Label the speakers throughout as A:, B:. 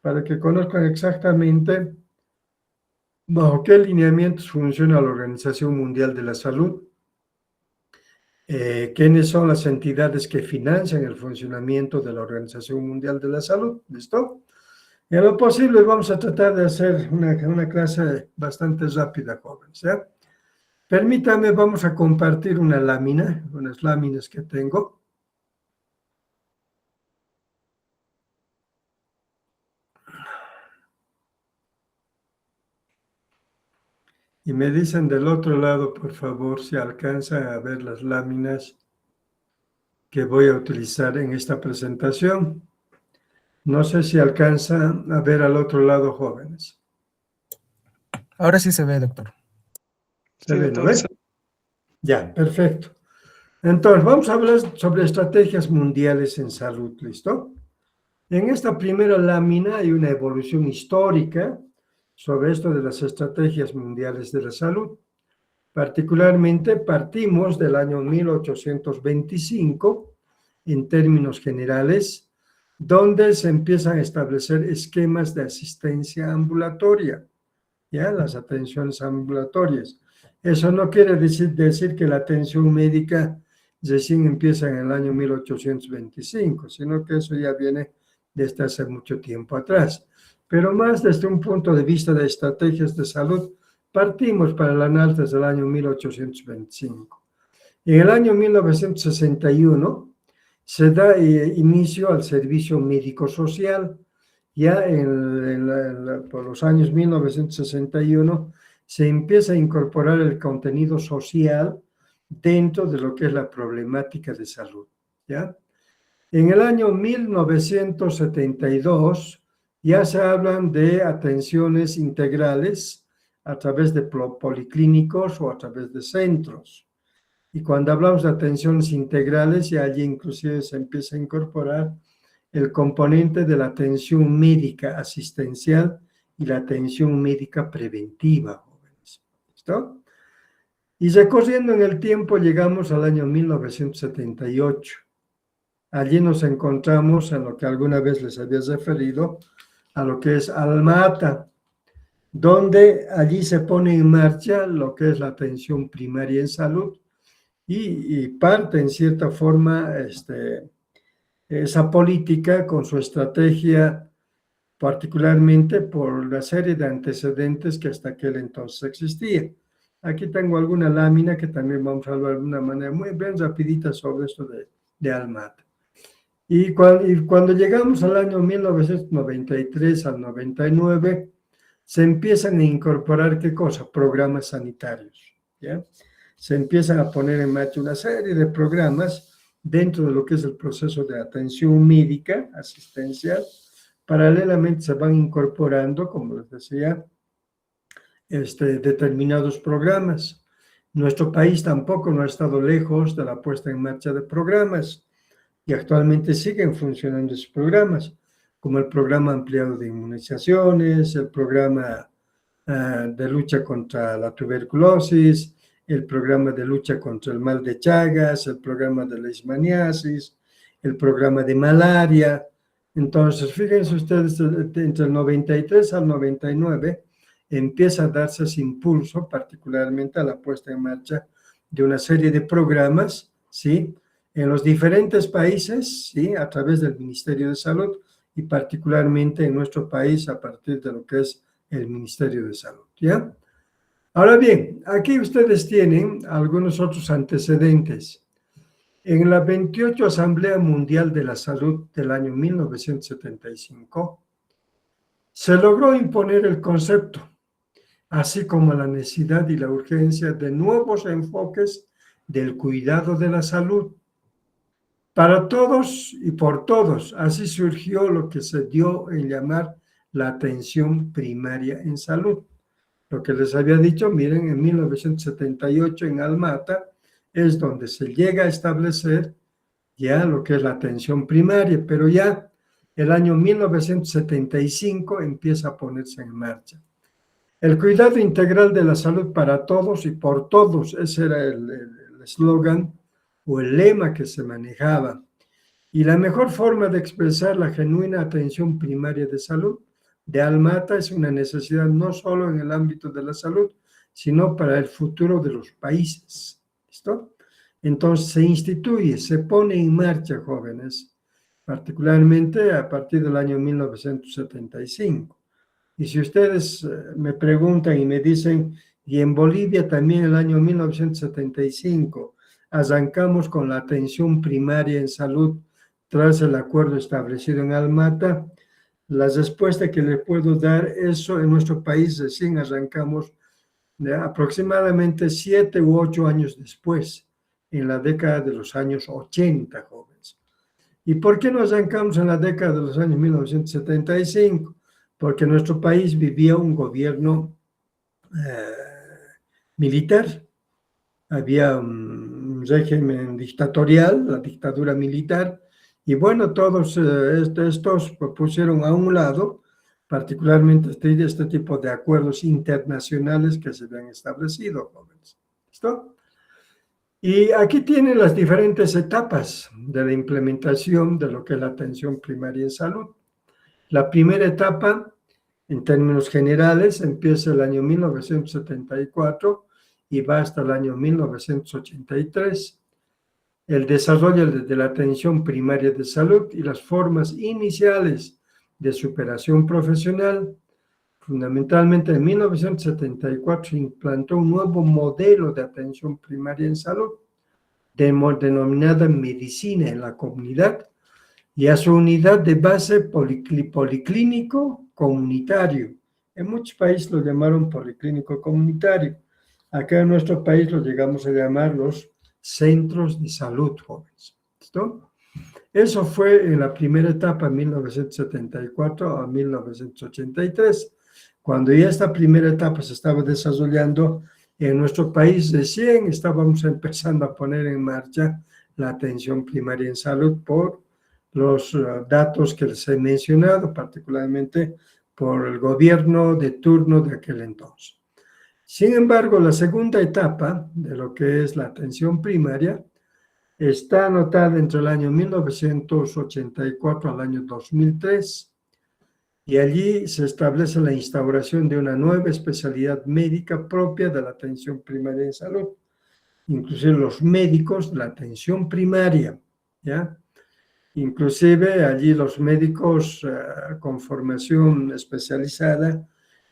A: para que conozcan exactamente bajo qué lineamientos funciona la Organización Mundial de la Salud, quiénes son las entidades que financian el funcionamiento de la Organización Mundial de la Salud, ¿listo? En lo posible vamos a tratar de hacer una clase bastante rápida, jóvenes, ¿eh? Permítame, vamos a compartir una lámina, unas láminas que tengo. Y me dicen del otro lado, por favor, si alcanzan a ver las láminas que voy a utilizar en esta presentación. No sé si alcanzan a ver al otro lado, jóvenes.
B: Ahora sí se ve, doctor.
A: ¿Se
C: Sí,
A: ve, no
C: doctor.
A: ve? Ya, perfecto. Entonces, vamos a hablar sobre estrategias mundiales en salud, ¿listo? En esta primera lámina hay una evolución histórica sobre esto de las estrategias mundiales de la salud. Particularmente partimos del año 1825, en términos generales, donde se empiezan a establecer esquemas de asistencia ambulatoria, ¿ya? Las atenciones ambulatorias. Eso no quiere decir que la atención médica recién empieza en el año 1825, sino que eso ya viene desde hace mucho tiempo atrás. Pero más desde un punto de vista de estrategias de salud, partimos para el análisis desde el año 1825. En el año 1961 se da inicio al servicio médico-social. Ya por los años 1961 se empieza a incorporar el contenido social dentro de lo que es la problemática de salud, ¿ya? En el año 1972 ya se hablan de atenciones integrales a través de policlínicos o a través de centros. Y cuando hablamos de atenciones integrales, ya allí inclusive se empieza a incorporar el componente de la atención médica asistencial y la atención médica preventiva, jóvenes. ¿Listo? Y recorriendo en el tiempo llegamos al año 1978. Allí nos encontramos en lo que alguna vez les había referido, a lo que es Alma-Ata, donde allí se pone en marcha lo que es la atención primaria en salud y parte en cierta forma esa política con su estrategia, particularmente por la serie de antecedentes que hasta aquel entonces existía. Aquí tengo alguna lámina que también vamos a hablar de una manera muy bien rapidita sobre esto de Alma-Ata. Y cuando llegamos al año 1993 al 99, se empiezan a incorporar, ¿qué cosa? Programas sanitarios, ¿ya? Se empiezan a poner en marcha una serie de programas dentro de lo que es el proceso de atención médica asistencial. Paralelamente se van incorporando, como les decía, determinados programas. Nuestro país tampoco no ha estado lejos de la puesta en marcha de programas y actualmente siguen funcionando esos programas, como el programa ampliado de inmunizaciones, el programa de lucha contra la tuberculosis, el programa de lucha contra el mal de Chagas, el programa de leishmaniasis, el programa de malaria. Entonces, fíjense ustedes, entre el 93 al 99 empieza a darse ese impulso, particularmente a la puesta en marcha de una serie de programas, ¿sí?, en los diferentes países, ¿sí?, a través del Ministerio de Salud y particularmente en nuestro país a partir de lo que es el Ministerio de Salud, ¿ya? Ahora bien, aquí ustedes tienen algunos otros antecedentes. En la 28 Asamblea Mundial de la Salud del año 1975, se logró imponer el concepto, así como la necesidad y la urgencia de nuevos enfoques del cuidado de la salud. Para todos y por todos, así surgió lo que se dio en llamar la atención primaria en salud. Lo que les había dicho, miren, en 1978 en Alma-Ata es donde se llega a establecer ya lo que es la atención primaria, pero ya el año 1975 empieza a ponerse en marcha. El cuidado integral de la salud para todos y por todos, ese era el eslogan o el lema que se manejaba. Y la mejor forma de expresar la genuina atención primaria de salud de Almata es una necesidad no solo en el ámbito de la salud, sino para el futuro de los países. ¿Listo? Entonces se instituye, se pone en marcha, jóvenes, particularmente a partir del año 1975. Y si ustedes me preguntan y me dicen, y en Bolivia también el año 1975 arrancamos con la atención primaria en salud tras el acuerdo establecido en Almata, la respuesta que les puedo dar, eso en nuestro país recién arrancamos aproximadamente 7 u 8 años después, en la década de los años 80, jóvenes. ¿Y por qué no arrancamos en la década de los años 1975? Porque nuestro país vivía un gobierno militar. Había un régimen dictatorial, la dictadura militar, y bueno, todos estos pusieron a un lado, particularmente este tipo de acuerdos internacionales que se habían establecido, jóvenes. ¿Listo? Y aquí tienen las diferentes etapas de la implementación de lo que es la atención primaria en salud. La primera etapa, en términos generales, empieza el año 1974 y va hasta el año 1983. El desarrollo de la atención primaria de salud y las formas iniciales de superación profesional. Fundamentalmente, en 1974 se implantó un nuevo modelo de atención primaria en salud, denominada medicina en la comunidad, y a su unidad de base policlínico comunitario. En muchos países lo llamaron policlínico comunitario. Acá en nuestro país lo llegamos a llamar los centros de salud, jóvenes. ¿Listo? Eso fue en la primera etapa, 1974 a 1983. Cuando ya esta primera etapa se estaba desarrollando, en nuestro país recién estábamos empezando a poner en marcha la atención primaria en salud por los datos que les he mencionado, particularmente por el gobierno de turno de aquel entonces. Sin embargo, la segunda etapa de lo que es la atención primaria está anotada entre el año 1984 al año 2003, y allí se establece la instauración de una nueva especialidad médica propia de la atención primaria en salud, inclusive los médicos de la atención primaria, ¿ya? Inclusive allí los médicos con formación especializada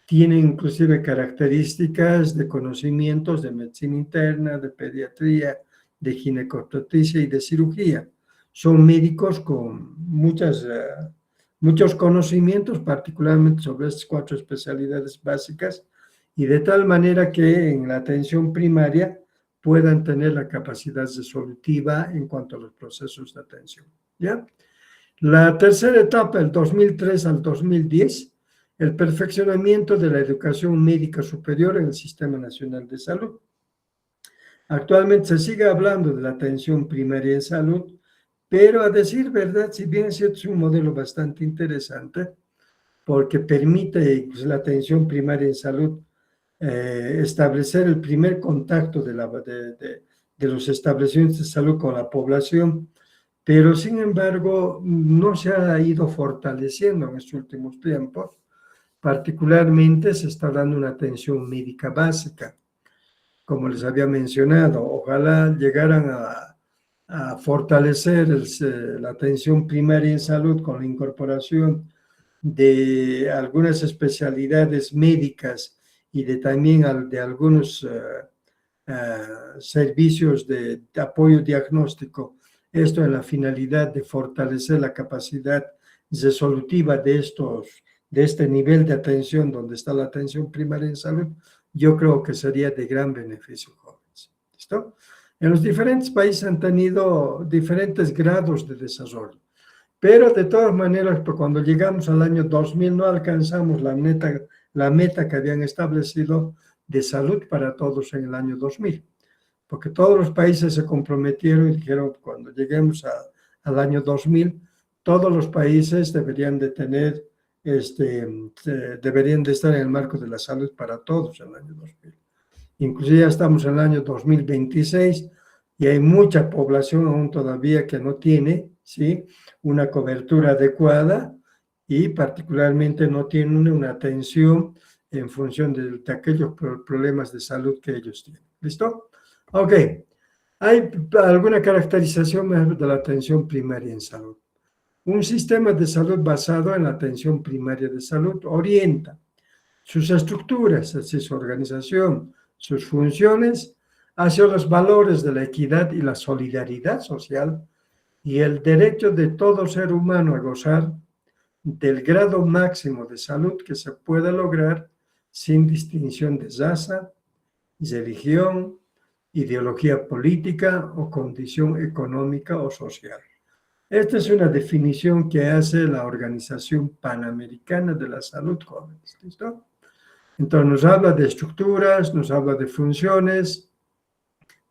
A: tienen inclusive características de conocimientos de medicina interna, de pediatría, de ginecobstetricia y de cirugía. Son médicos con muchos conocimientos, particularmente sobre estas 4 especialidades básicas, y de tal manera que en la atención primaria puedan tener la capacidad resolutiva en cuanto a los procesos de atención. ¿Ya? La tercera etapa, el 2003 al 2010, el perfeccionamiento de la educación médica superior en el Sistema Nacional de Salud. Actualmente se sigue hablando de la atención primaria en salud, pero a decir verdad, si bien es cierto, es un modelo bastante interesante, porque permite pues, la atención primaria en salud establecer el primer contacto de los establecimientos de salud con la población, pero sin embargo no se ha ido fortaleciendo en estos últimos tiempos. Particularmente se está dando una atención médica básica, como les había mencionado. Ojalá llegaran a fortalecer la atención primaria en salud con la incorporación de algunas especialidades médicas y también de algunos servicios de apoyo diagnóstico. Esto en la finalidad de fortalecer la capacidad resolutiva de este nivel de atención donde está la atención primaria en salud. Yo creo que sería de gran beneficio, jóvenes. ¿Listo? En los diferentes países han tenido diferentes grados de desarrollo, pero de todas maneras, cuando llegamos al año 2000 no alcanzamos la meta que habían establecido de salud para todos en el año 2000, porque todos los países se comprometieron y dijeron cuando lleguemos al año 2000, todos los países deberían de tener deberían de estar en el marco de la salud para todos en el año 2000. Inclusive ya estamos en el año 2026 y hay mucha población aún todavía que no tiene, ¿sí?, una cobertura adecuada, y particularmente no tienen una atención en función de aquellos problemas de salud que ellos tienen. ¿Listo? Ok. Hay alguna caracterización de la atención primaria en salud. Un sistema de salud basado en la atención primaria de salud orienta sus estructuras, es decir, su organización, sus funciones, hacia los valores de la equidad y la solidaridad social y el derecho de todo ser humano a gozar del grado máximo de salud que se pueda lograr sin distinción de raza, religión, ideología política o condición económica o social. Esta es una definición que hace la Organización Panamericana de la Salud, jóvenes. ¿Listo? Entonces nos habla de estructuras, nos habla de funciones,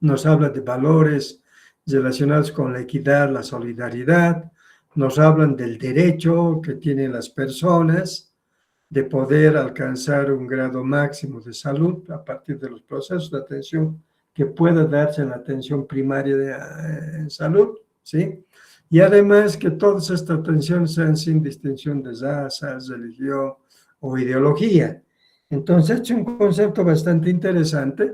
A: nos habla de valores relacionados con la equidad, la solidaridad, nos hablan del derecho que tienen las personas de poder alcanzar un grado máximo de salud a partir de los procesos de atención que pueda darse en la atención primaria en salud, ¿sí? Y además que todas estas atenciones sean sin distinción de raza, religión o ideología. Entonces es un concepto bastante interesante,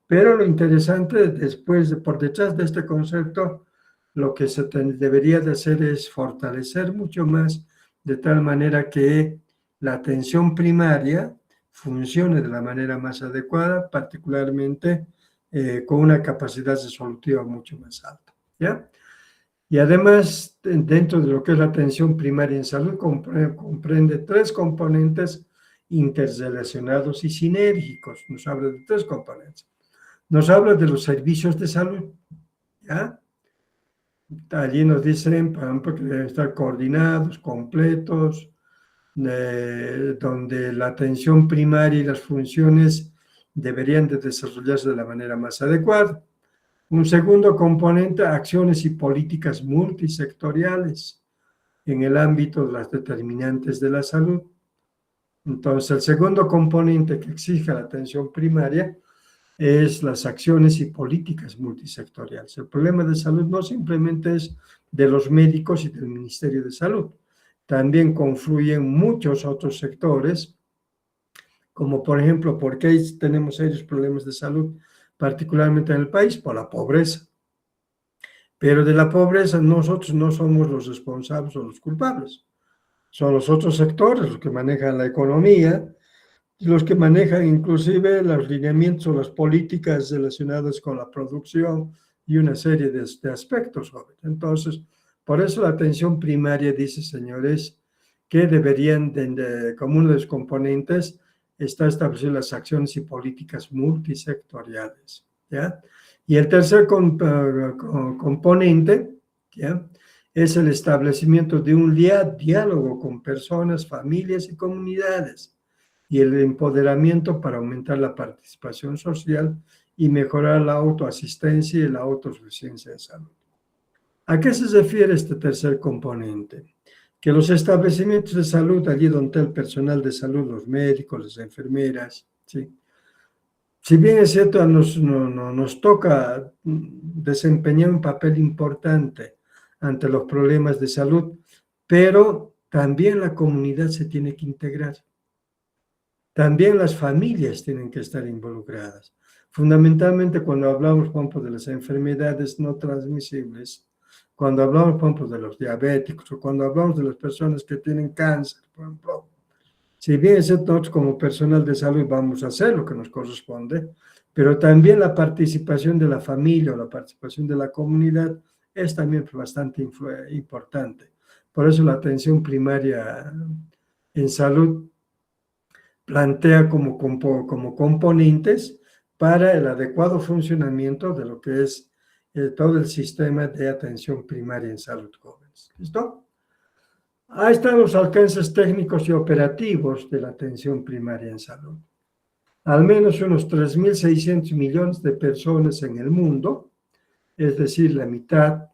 A: pero lo interesante después, por detrás de este concepto, lo que se debería de hacer es fortalecer mucho más de tal manera que la atención primaria funcione de la manera más adecuada, particularmente con una capacidad resolutiva mucho más alta, ¿ya? Y además, dentro de lo que es la atención primaria en salud, comprende tres componentes interrelacionados y sinérgicos. Nos habla de tres componentes. Nos habla de los servicios de salud, ¿ya? Allí nos dicen, por ejemplo, que deben estar coordinados, completos, donde la atención primaria y las funciones deberían de desarrollarse de la manera más adecuada. Un segundo componente, acciones y políticas multisectoriales en el ámbito de las determinantes de la salud. Entonces, el segundo componente que exige la atención primaria es las acciones y políticas multisectoriales. El problema de salud no simplemente es de los médicos y del Ministerio de Salud, también confluyen muchos otros sectores, como por ejemplo, ¿por qué tenemos serios problemas de salud, particularmente en el país? Por la pobreza. Pero de la pobreza nosotros no somos los responsables o los culpables. Son los otros sectores los que manejan la economía, los que manejan inclusive los lineamientos o las políticas relacionadas con la producción y una serie de aspectos. Entonces, por eso la atención primaria dice, señores, que deberían, como uno de los componentes, está estableciendo las acciones y políticas multisectoriales, ¿ya? Y el tercer componente, ¿ya?, es el establecimiento de un diálogo con personas, familias y comunidades, y el empoderamiento para aumentar la participación social y mejorar la autoasistencia y la autosuficiencia de salud. ¿A qué se refiere este tercer componente? Que los establecimientos de salud, allí donde está el personal de salud, los médicos, las enfermeras, ¿sí?, si bien es cierto, nos toca desempeñar un papel importante ante los problemas de salud, pero también la comunidad se tiene que integrar. También las familias tienen que estar involucradas. Fundamentalmente cuando hablamos, por ejemplo, de las enfermedades no transmisibles, cuando hablamos, por ejemplo, de los diabéticos o cuando hablamos de las personas que tienen cáncer, por ejemplo, si bien es cierto, nosotros como personal de salud vamos a hacer lo que nos corresponde, pero también la participación de la familia o la participación de la comunidad es también bastante importante. Por eso la atención primaria en salud plantea como componentes para el adecuado funcionamiento de lo que es todo el sistema de atención primaria en salud, jóvenes. ¿Listo? Ahí están los alcances técnicos y operativos de la atención primaria en salud. Al menos unos 3.600 millones de personas en el mundo, es decir, la mitad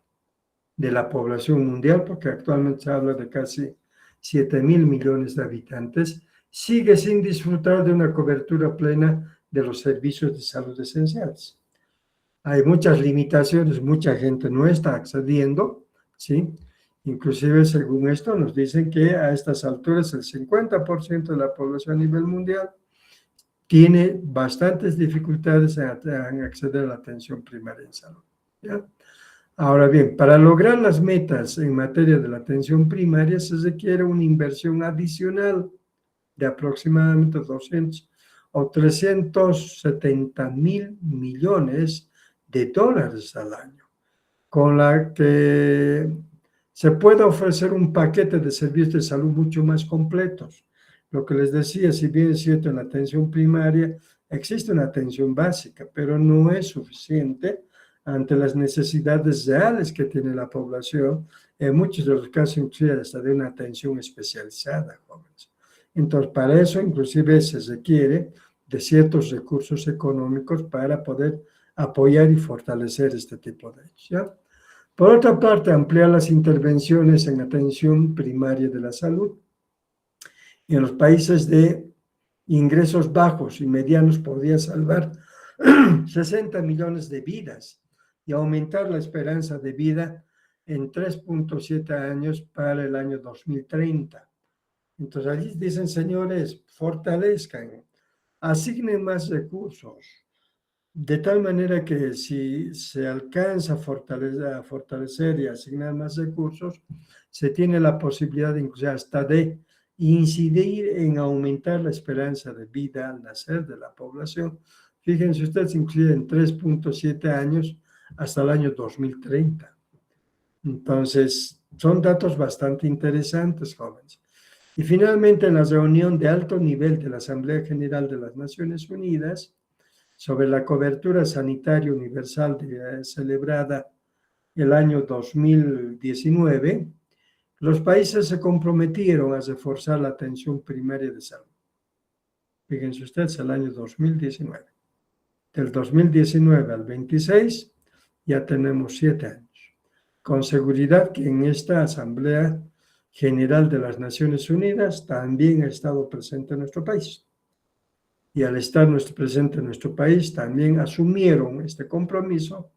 A: de la población mundial, porque actualmente se habla de casi 7.000 millones de habitantes, sigue sin disfrutar de una cobertura plena de los servicios de salud esenciales. Hay muchas limitaciones, mucha gente no está accediendo, ¿sí?, Inclusive, según esto, nos dicen que a estas alturas el 50% de la población a nivel mundial tiene bastantes dificultades en acceder a la atención primaria en salud, ¿ya? Ahora bien, para lograr las metas en materia de la atención primaria se requiere una inversión adicional de aproximadamente 200 o 370.000 millones de dólares al año, con la que se puede ofrecer un paquete de servicios de salud mucho más completos. Lo que les decía, si bien es cierto, en la atención primaria existe una atención básica, pero no es suficiente ante las necesidades reales que tiene la población, en muchos de los casos incluye hasta de una atención especializada, jóvenes. Entonces, para eso inclusive se requiere de ciertos recursos económicos para poder apoyar y fortalecer este tipo de hechos, ¿ya? Por otra parte, ampliar las intervenciones en atención primaria de la salud. Y en los países de ingresos bajos y medianos podría salvar 60 millones de vidas y aumentar la esperanza de vida en 3.7 años para el año 2030. Entonces, allí dicen, señores, fortalezcan, asignen más recursos, de tal manera que si se alcanza a fortalecer y asignar más recursos, se tiene la posibilidad incluso hasta de incidir en aumentar la esperanza de vida al nacer de la población. Fíjense ustedes, incluye en 3.7 años hasta el año 2030. Entonces, son datos bastante interesantes, jóvenes. Y finalmente, en la reunión de alto nivel de la Asamblea General de las Naciones Unidas sobre la cobertura sanitaria universal celebrada el año 2019, los países se comprometieron a reforzar la atención primaria de salud. Fíjense ustedes, el año 2019. Del 2019 al 26 ya tenemos 7 años. Con seguridad que en esta Asamblea General de las Naciones Unidas también ha estado presente nuestro país. Y al estar presente en nuestro país, también asumieron este compromiso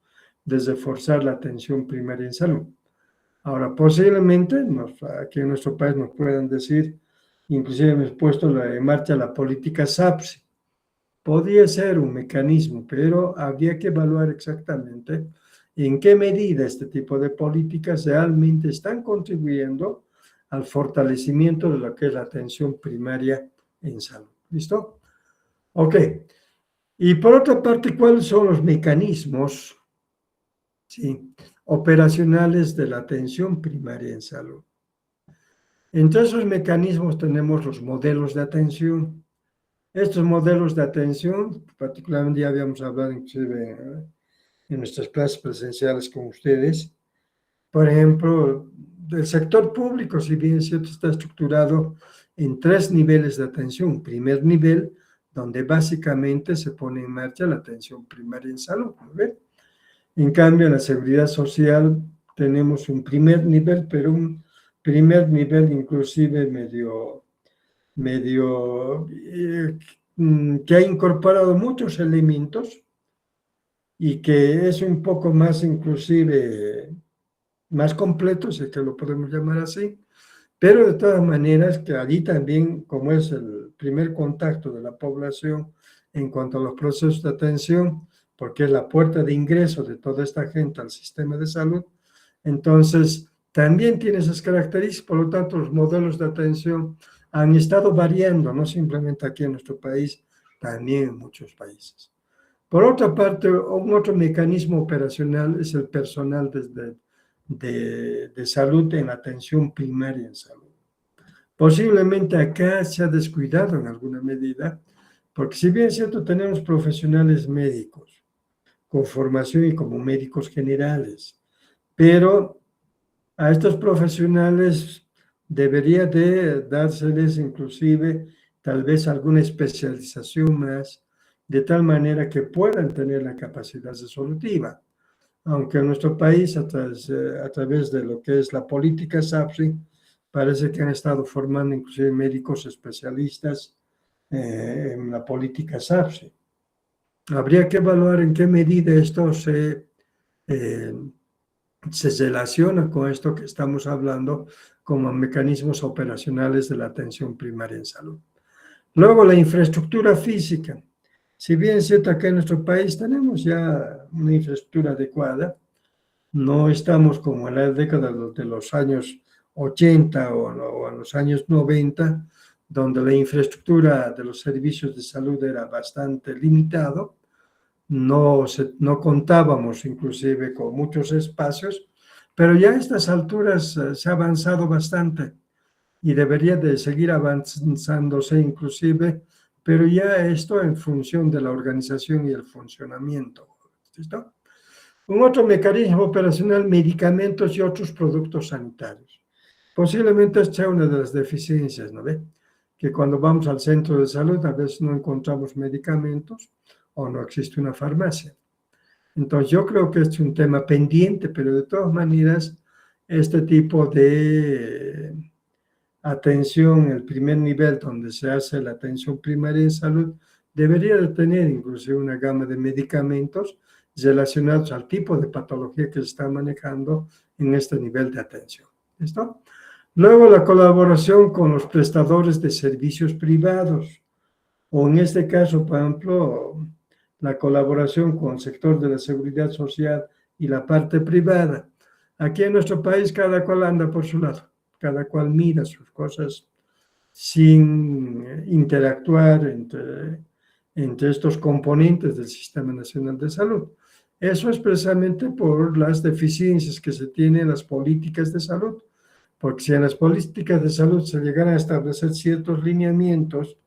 A: de reforzar la atención primaria en salud. Ahora, posiblemente aquí en nuestro país nos puedan decir, inclusive hemos puesto en marcha la política SAPSI. Podría ser un mecanismo, pero habría que evaluar exactamente en qué medida este tipo de políticas realmente están contribuyendo al fortalecimiento de lo que es la atención primaria en salud. ¿Listo? Ok. Y por otra parte, ¿cuáles son los mecanismos, sí, operacionales de la atención primaria en salud? Entre esos mecanismos tenemos los modelos de atención. Estos modelos de atención, particularmente ya habíamos hablado inclusive en nuestras clases presenciales con ustedes. Por ejemplo, el sector público, si bien es cierto, está estructurado en 3 niveles de atención. Primer nivel, donde básicamente se pone en marcha la atención primaria en salud, ¿no? En cambio, en la seguridad social tenemos un primer nivel, pero un primer nivel inclusive que ha incorporado muchos elementos y que es un poco más inclusive más completo, si es que lo podemos llamar así, pero de todas maneras que allí también, como es el primer contacto de la población en cuanto a los procesos de atención, porque es la puerta de ingreso de toda esta gente al sistema de salud, entonces también tiene esas características, por lo tanto los modelos de atención han estado variando, no simplemente aquí en nuestro país, también en muchos países. Por otra parte, un otro mecanismo operacional es el personal de salud en atención primaria en salud. Posiblemente acá se ha descuidado en alguna medida, porque si bien es cierto, tenemos profesionales médicos con formación y como médicos generales, pero a estos profesionales debería de dárseles inclusive tal vez alguna especialización más, de tal manera que puedan tener la capacidad resolutiva. Aunque en nuestro país, a través de lo que es la política SAPSI, parece que han estado formando inclusive médicos especialistas en la política SAPSI. Habría que evaluar en qué medida esto se se relaciona con esto que estamos hablando como mecanismos operacionales de la atención primaria en salud. Luego, la infraestructura física. Si bien es cierto que en nuestro país tenemos ya una infraestructura adecuada, no estamos como en la década de los años 80 o en los años 90, donde la infraestructura de los servicios de salud era bastante limitado. No contábamos inclusive con muchos espacios, pero ya a estas alturas se ha avanzado bastante y debería de seguir avanzándose inclusive, pero ya esto en función de la organización y el funcionamiento. ¿Listo? Un otro mecanismo operacional, medicamentos y otros productos sanitarios. Posiblemente esta sea una de las deficiencias, ¿no ve? Que cuando vamos al centro de salud a veces no encontramos medicamentos o no existe una farmacia. Entonces yo creo que este es un tema pendiente, pero de todas maneras este tipo de atención, el primer nivel donde se hace la atención primaria en salud, debería de tener inclusive una gama de medicamentos relacionados al tipo de patología que se está manejando en este nivel de atención. ¿Listo? Luego, la colaboración con los prestadores de servicios privados, o en este caso, por ejemplo, la colaboración con el sector de la seguridad social y la parte privada. Aquí en nuestro país cada cual anda por su lado, cada cual mira sus cosas sin interactuar entre estos componentes del Sistema Nacional de Salud. Eso es precisamente por las deficiencias que se tienen en las políticas de salud, porque si en las políticas de salud se llegan a establecer ciertos lineamientos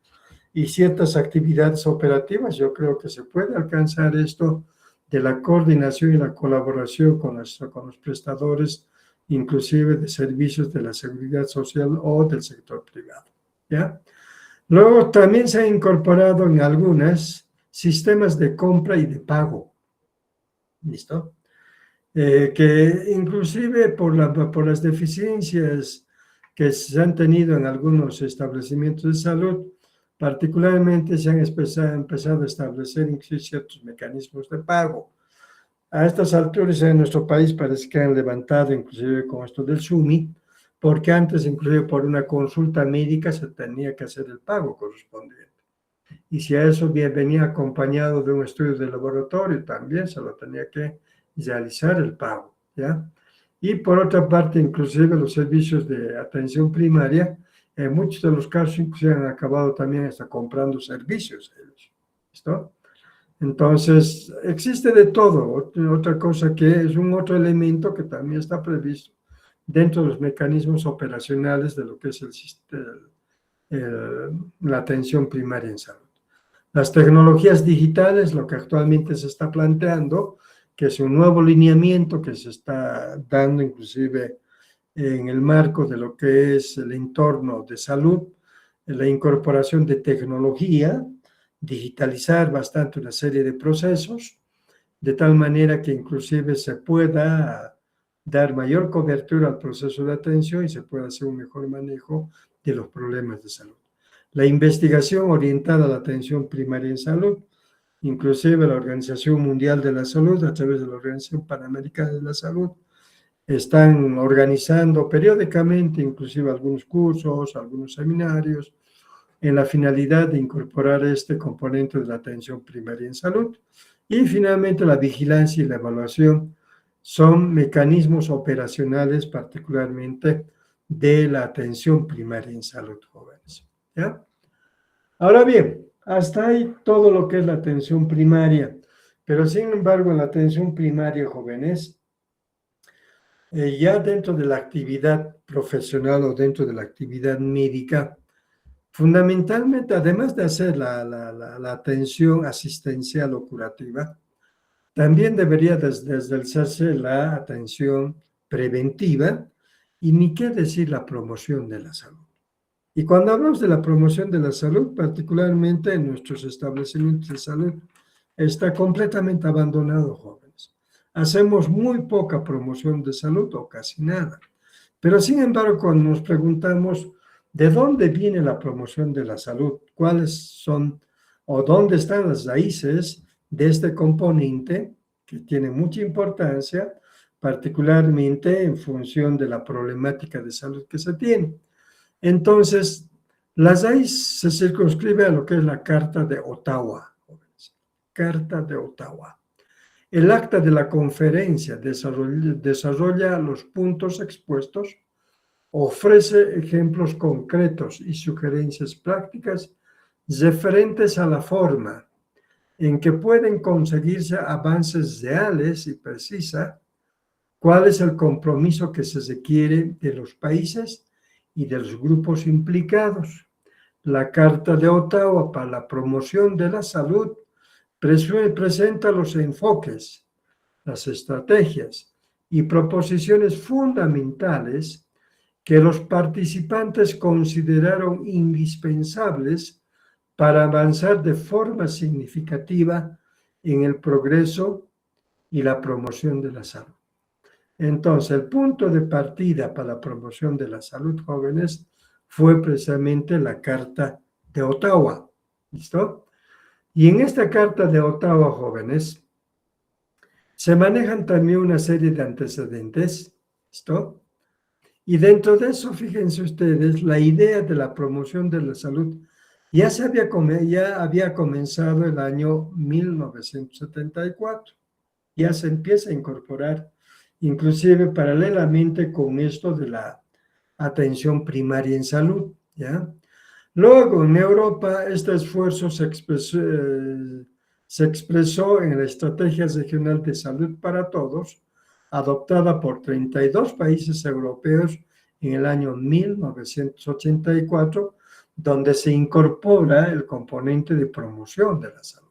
A: y ciertas actividades operativas, yo creo que se puede alcanzar esto de la coordinación y la colaboración con los prestadores, inclusive de servicios de la seguridad social o del sector privado. ¿Ya? Luego también se ha incorporado en algunas sistemas de compra y de pago. ¿Listo? Que inclusive por las deficiencias que se han tenido en algunos establecimientos de salud, particularmente se han empezado a establecer incluso ciertos mecanismos de pago. A estas alturas en nuestro país parece que han levantado inclusive con esto del SUMI, porque antes inclusive por una consulta médica se tenía que hacer el pago correspondiente. Y si a eso venía acompañado de un estudio de laboratorio, también se lo tenía que realizar el pago, ¿ya? Y por otra parte, inclusive los servicios de atención primaria, en muchos de los casos inclusive han acabado también hasta comprando servicios ellos, ¿listo? Entonces, existe de todo. Otra cosa que es un otro elemento que también está previsto dentro de los mecanismos operacionales de lo que es la atención primaria en salud. Las tecnologías digitales, lo que actualmente se está planteando, que es un nuevo lineamiento que se está dando inclusive en el marco de lo que es el entorno de salud, la incorporación de tecnología, digitalizar bastante una serie de procesos, de tal manera que inclusive se pueda dar mayor cobertura al proceso de atención y se pueda hacer un mejor manejo de los problemas de salud. La investigación orientada a la atención primaria en salud, inclusive la Organización Mundial de la Salud, a través de la Organización Panamericana de la Salud, están organizando periódicamente, inclusive algunos cursos, algunos seminarios, en la finalidad de incorporar este componente de la atención primaria en salud. Y finalmente, la vigilancia y la evaluación son mecanismos operacionales, particularmente de la atención primaria en salud, jóvenes. ¿Ya? Ahora bien, hasta ahí todo lo que es la atención primaria, pero sin embargo, en la atención primaria, jóvenes, ya dentro de la actividad profesional o dentro de la actividad médica, fundamentalmente, además de hacer la atención asistencial o curativa, también debería desarrollarse la atención preventiva y ni qué decir la promoción de la salud. Y cuando hablamos de la promoción de la salud, particularmente en nuestros establecimientos de salud, está completamente abandonado, jóvenes. Hacemos muy poca promoción de salud o casi nada. Pero sin embargo, cuando nos preguntamos de dónde viene la promoción de la salud, cuáles son o dónde están las raíces de este componente que tiene mucha importancia, particularmente en función de la problemática de salud que se tiene. Entonces, las AIS se circunscribe a lo que es la Carta de Ottawa. Carta de Ottawa. El acta de la conferencia desarrolla los puntos expuestos, ofrece ejemplos concretos y sugerencias prácticas referentes a la forma en que pueden conseguirse avances reales y precisa cuál es el compromiso que se requiere de los países y de los grupos implicados. La Carta de Ottawa para la promoción de la salud presenta los enfoques, las estrategias y proposiciones fundamentales que los participantes consideraron indispensables para avanzar de forma significativa en el progreso y la promoción de la salud. Entonces, el punto de partida para la promoción de la salud, jóvenes, fue precisamente la Carta de Ottawa. ¿Listo? Y en esta Carta de Ottawa, jóvenes, se manejan también una serie de antecedentes. ¿Listo? Y dentro de eso, fíjense ustedes, la idea de la promoción de la salud ya había comenzado el año 1974. Ya se empieza a incorporar, inclusive paralelamente con esto de la atención primaria en salud, ¿ya? Luego, en Europa, este esfuerzo se expresó en la Estrategia Regional de Salud para Todos, adoptada por 32 países europeos en el año 1984, donde se incorpora el componente de promoción de la salud.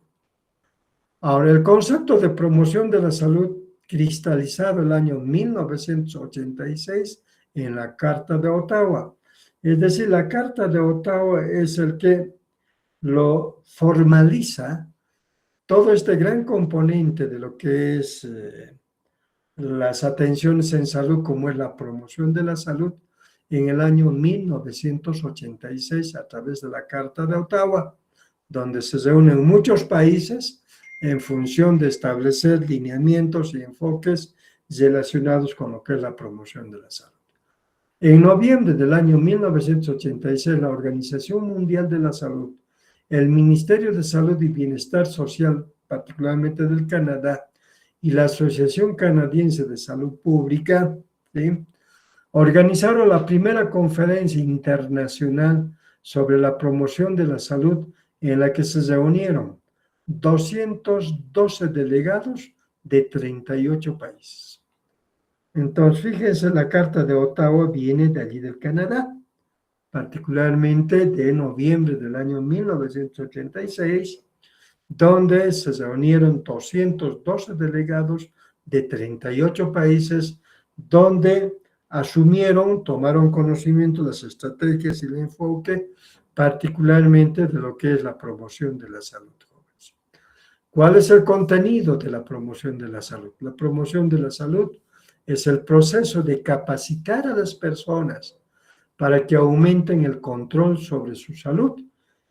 A: Ahora, el concepto de promoción de la salud cristalizado el año 1986 en la Carta de Ottawa. Es decir, la Carta de Ottawa es el que lo formaliza todo este gran componente de lo que es las atenciones en salud, como es la promoción de la salud, en el año 1986 a través de la Carta de Ottawa, donde se reúnen muchos países en función de establecer lineamientos y enfoques relacionados con lo que es la promoción de la salud. En noviembre del año 1986, la Organización Mundial de la Salud, el Ministerio de Salud y Bienestar Social, particularmente del Canadá, y la Asociación Canadiense de Salud Pública, ¿sí?, organizaron la primera conferencia internacional sobre la promoción de la salud, en la que se reunieron 212 delegados de 38 países. Entonces, fíjense, la Carta de Ottawa viene de allí del Canadá, particularmente de noviembre del año 1986, donde se reunieron 212 delegados de 38 países, donde tomaron conocimiento de las estrategias y el enfoque, particularmente de lo que es la promoción de la salud. ¿Cuál es el contenido de la promoción de la salud? La promoción de la salud es el proceso de capacitar a las personas para que aumenten el control sobre su salud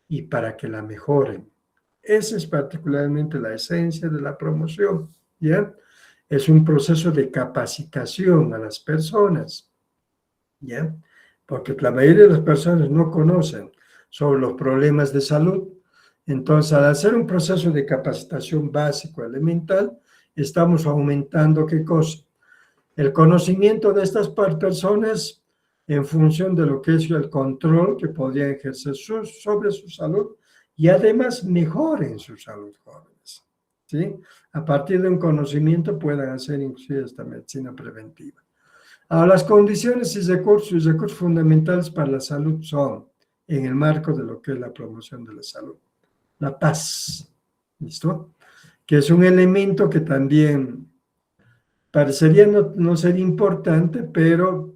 A: y para que la mejoren. Esa es particularmente la esencia de la promoción, ¿ya? Es un proceso de capacitación a las personas, ¿ya? Porque la mayoría de las personas no conocen sobre los problemas de salud. Entonces, al hacer un proceso de capacitación básico, elemental, estamos aumentando, ¿qué cosa? El conocimiento de estas personas en función de lo que es el control que podrían ejercer sobre su salud y además mejoren su salud, jóvenes, ¿sí? A partir de un conocimiento puedan hacer inclusive esta medicina preventiva. Ahora, las condiciones y recursos fundamentales para la salud son, en el marco de lo que es la promoción de la salud, la paz, ¿listo? Que es un elemento que también parecería no ser importante, pero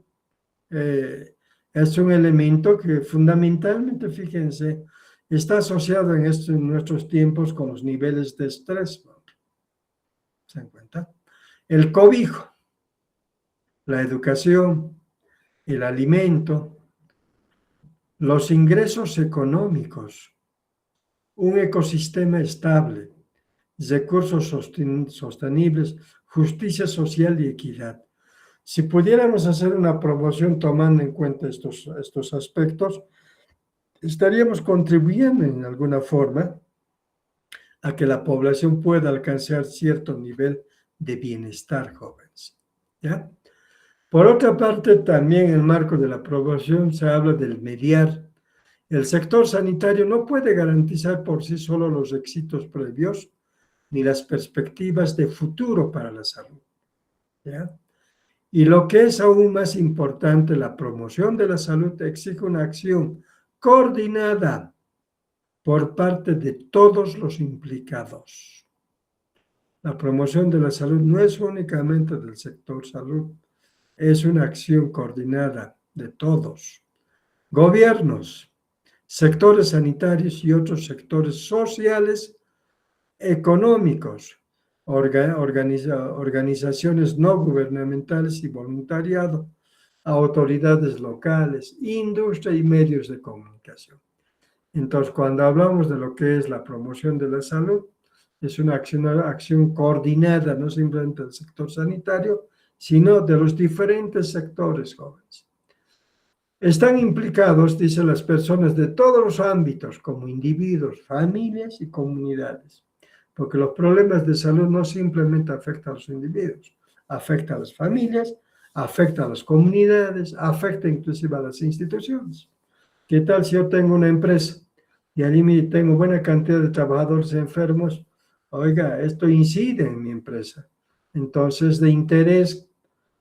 A: es un elemento que fundamentalmente, fíjense, está asociado en nuestros tiempos con los niveles de estrés, ¿no? ¿Se dan cuenta? El cobijo, la educación, el alimento, los ingresos económicos, un ecosistema estable, recursos sostenibles, justicia social y equidad. Si pudiéramos hacer una promoción tomando en cuenta estos aspectos, estaríamos contribuyendo en alguna forma a que la población pueda alcanzar cierto nivel de bienestar, jóvenes. ¿Ya? Por otra parte, también en el marco de la promoción se habla del mediar. El sector sanitario no puede garantizar por sí solo los éxitos previos ni las perspectivas de futuro para la salud. ¿Ya? Y lo que es aún más importante, la promoción de la salud exige una acción coordinada por parte de todos los implicados. La promoción de la salud no es únicamente del sector salud, es una acción coordinada de todos. Gobiernos, sectores sanitarios y otros sectores sociales, económicos, organizaciones no gubernamentales y voluntariado, autoridades locales, industria y medios de comunicación. Entonces, cuando hablamos de lo que es la promoción de la salud, es una acción coordinada, no simplemente del sector sanitario, sino de los diferentes sectores, jóvenes. Están implicados, dicen las personas, de todos los ámbitos, como individuos, familias y comunidades, porque los problemas de salud no simplemente afectan a los individuos, afectan a las familias, afectan a las comunidades, afecta inclusive a las instituciones. ¿Qué tal si yo tengo una empresa y allí tengo buena cantidad de trabajadores enfermos? Oiga, esto incide en mi empresa. Entonces, de interés,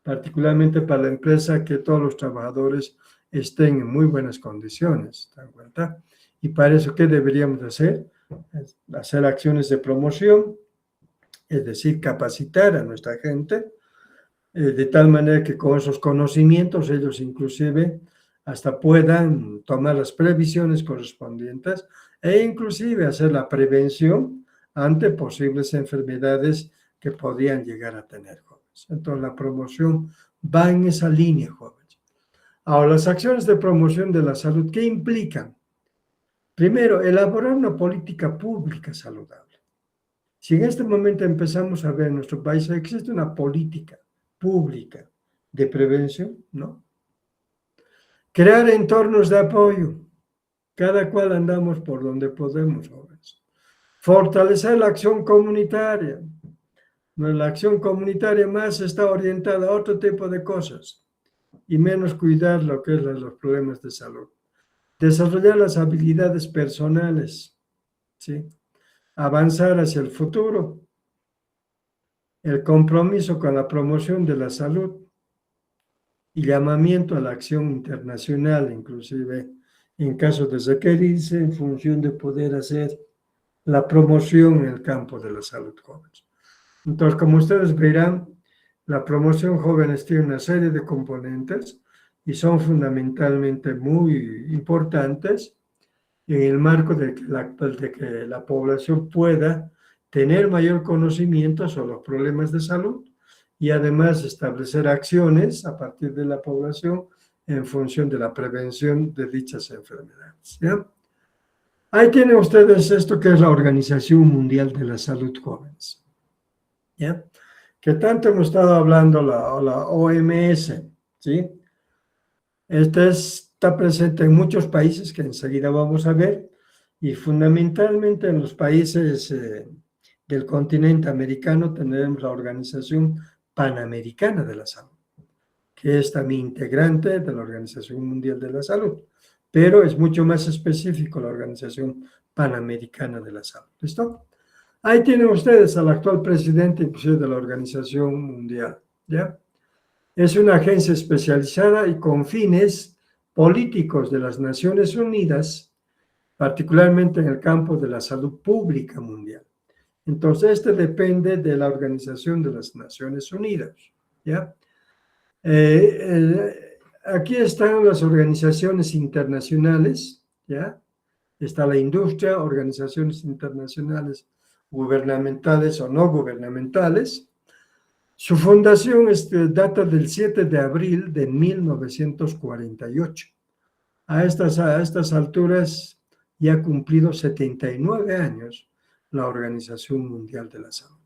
A: particularmente para la empresa, que todos los trabajadores estén en muy buenas condiciones, ¿te das cuenta? Y para eso, ¿qué deberíamos hacer? Hacer acciones de promoción, es decir, capacitar a nuestra gente, de tal manera que con esos conocimientos ellos inclusive hasta puedan tomar las previsiones correspondientes e inclusive hacer la prevención ante posibles enfermedades que podían llegar a tener, jóvenes. Entonces, la promoción va en esa línea, jóvenes. Ahora, las acciones de promoción de la salud, ¿qué implican? Primero, elaborar una política pública saludable. Si en este momento empezamos a ver en nuestro país, existe una política pública de prevención, ¿no? Crear entornos de apoyo, cada cual andamos por donde podemos, jóvenes. Fortalecer la acción comunitaria. La acción comunitaria más está orientada a otro tipo de cosas y menos cuidar lo que es los problemas de salud. Desarrollar las habilidades personales, ¿sí? Avanzar hacia el futuro. El compromiso con la promoción de la salud y llamamiento a la acción internacional, inclusive en caso de requerirse, en función de poder hacer la promoción en el campo de la salud jóvenes. Entonces, como ustedes verán, la promoción jóvenes tiene una serie de componentes y son fundamentalmente muy importantes en el marco de que la población pueda tener mayor conocimiento sobre los problemas de salud y además establecer acciones a partir de la población en función de la prevención de dichas enfermedades. ¿Ya? Ahí tienen ustedes esto que es la Organización Mundial de la Salud, jóvenes. ¿Ya? Que tanto hemos estado hablando la OMS, ¿sí? Está presente en muchos países que enseguida vamos a ver y fundamentalmente en los países del continente americano tenemos la Organización Panamericana de la Salud, que es también integrante de la Organización Mundial de la Salud, pero es mucho más específico la Organización Panamericana de la Salud. ¿Listo? Ahí tienen ustedes al actual presidente inclusive de la Organización Mundial, ¿ya? Es una agencia especializada y con fines políticos de las Naciones Unidas, particularmente en el campo de la salud pública mundial. Entonces, este depende de la Organización de las Naciones Unidas, ¿ya? Aquí están las organizaciones internacionales, ¿ya? Está la industria, organizaciones internacionales gubernamentales o no gubernamentales. Su fundación data del 7 de abril de 1948. A estas alturas ya ha cumplido 79 años la Organización Mundial de la Salud.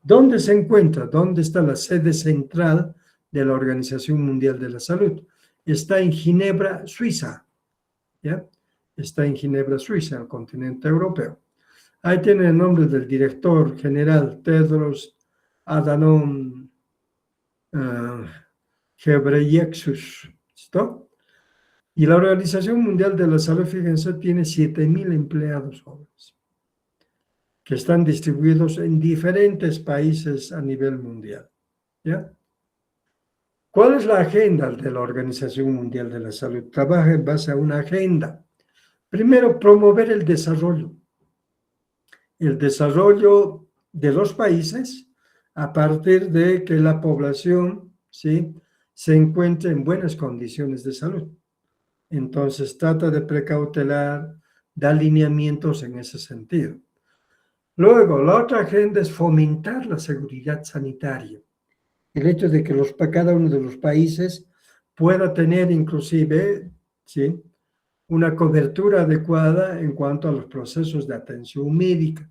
A: ¿Dónde se encuentra? ¿Dónde está la sede central de la Organización Mundial de la Salud? Está en Ginebra, Suiza. ¿Ya? Está en Ginebra, Suiza, en el continente europeo. Ahí tiene el nombre del director general, Tedros Adhanom Ghebreyesus. ¿Listo? Y la Organización Mundial de la Salud, fíjense, tiene 7.000 empleados jóvenes que están distribuidos en diferentes países a nivel mundial. ¿Ya? ¿Cuál es la agenda de la Organización Mundial de la Salud? Trabaja en base a una agenda. Primero, promover el desarrollo de los países a partir de que la población, ¿sí?, se encuentre en buenas condiciones de salud. Entonces, trata de precautelar, de alineamientos en ese sentido. Luego, la otra agenda es fomentar la seguridad sanitaria. El hecho de que cada uno de los países pueda tener inclusive, ¿sí?, una cobertura adecuada en cuanto a los procesos de atención médica,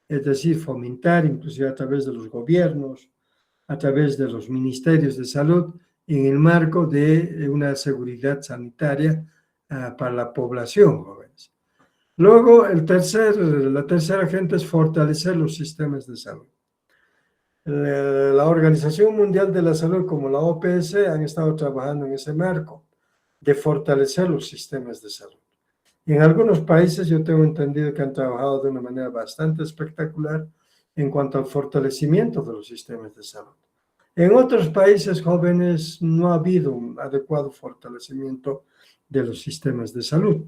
A: es decir, fomentar inclusive a través de los gobiernos, a través de los ministerios de salud, en el marco de una seguridad sanitaria para la población, jóvenes. Luego, la tercera agenda es fortalecer los sistemas de salud. La Organización Mundial de la Salud, como la OPS, han estado trabajando en ese marco de fortalecer los sistemas de salud. En algunos países yo tengo entendido que han trabajado de una manera bastante espectacular en cuanto al fortalecimiento de los sistemas de salud. En otros países jóvenes no ha habido un adecuado fortalecimiento de los sistemas de salud.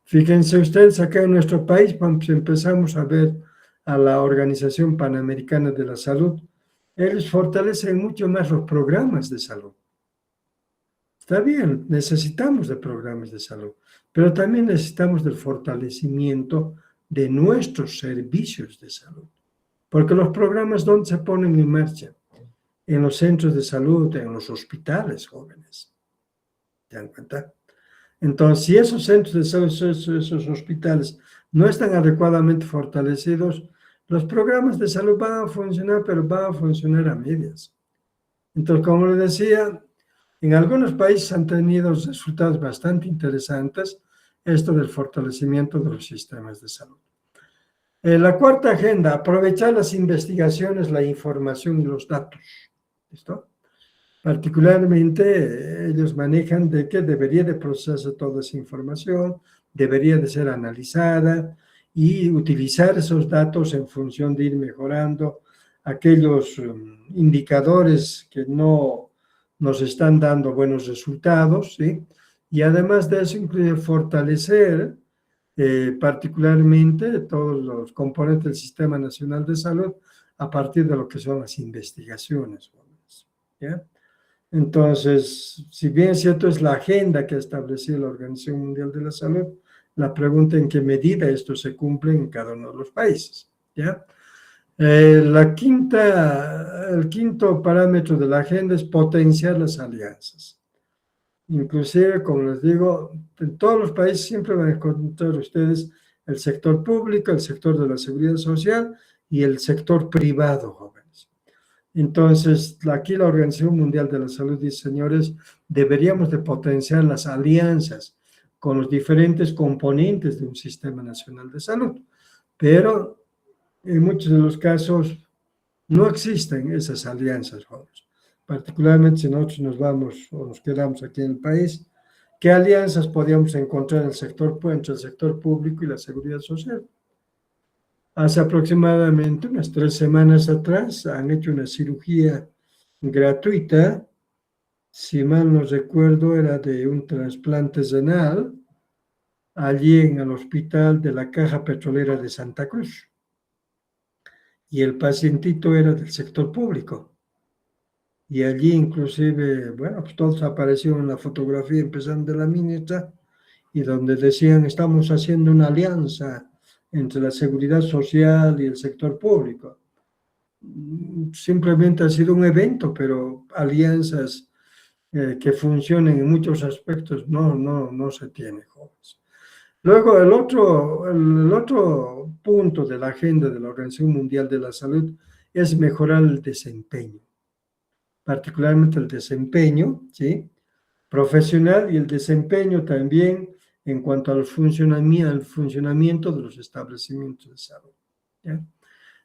A: Fíjense ustedes, acá en nuestro país, cuando empezamos a ver a la Organización Panamericana de la Salud, ellos fortalecen mucho más los programas de salud. Está bien, necesitamos de programas de salud, pero también necesitamos del fortalecimiento de nuestros servicios de salud. Porque los programas, ¿dónde se ponen en marcha? En los centros de salud, en los hospitales, jóvenes. ¿Se dan cuenta? Entonces, si esos centros de salud, esos hospitales no están adecuadamente fortalecidos, los programas de salud van a funcionar, pero van a funcionar a medias. Entonces, como les decía, en algunos países han tenido resultados bastante interesantes esto del fortalecimiento de los sistemas de salud. La cuarta agenda, aprovechar las investigaciones, la información y los datos. ¿Listo? Particularmente, ellos manejan de que debería de procesarse toda esa información, debería de ser analizada y utilizar esos datos en función de ir mejorando aquellos indicadores que no nos están dando buenos resultados, ¿sí? Y además de eso, incluye fortalecer particularmente todos los componentes del Sistema Nacional de Salud a partir de lo que son las investigaciones, ¿ya? Entonces, si bien es cierto, es la agenda que ha establecido la Organización Mundial de la Salud, la pregunta en qué medida esto se cumple en cada uno de los países, ¿ya? El quinto parámetro de la agenda es potenciar las alianzas. Inclusive, como les digo, en todos los países siempre van a encontrar ustedes el sector público, el sector de la seguridad social y el sector privado, jóvenes. Entonces, aquí la Organización Mundial de la Salud dice, señores, deberíamos de potenciar las alianzas con los diferentes componentes de un sistema nacional de salud, pero en muchos de los casos no existen esas alianzas, jóvenes. Particularmente si nosotros nos vamos o nos quedamos aquí en el país, ¿qué alianzas podríamos encontrar entre el sector público y la seguridad social? Hace aproximadamente unas 3 semanas atrás han hecho una cirugía gratuita, si mal no recuerdo, era de un trasplante renal, allí en el hospital de la Caja Petrolera de Santa Cruz. Y el pacientito era del sector público. Y allí inclusive, bueno, pues todos aparecieron en la fotografía, empezando de la ministra, y donde decían, estamos haciendo una alianza entre la seguridad social y el sector público. Simplemente ha sido un evento, pero alianzas que funcionen en muchos aspectos no se tiene, jóvenes. Luego, el otro punto de la agenda de la Organización Mundial de la Salud es mejorar el desempeño, particularmente el desempeño, ¿sí?, profesional y el desempeño también en cuanto al funcionamiento de los establecimientos de salud, ¿ya?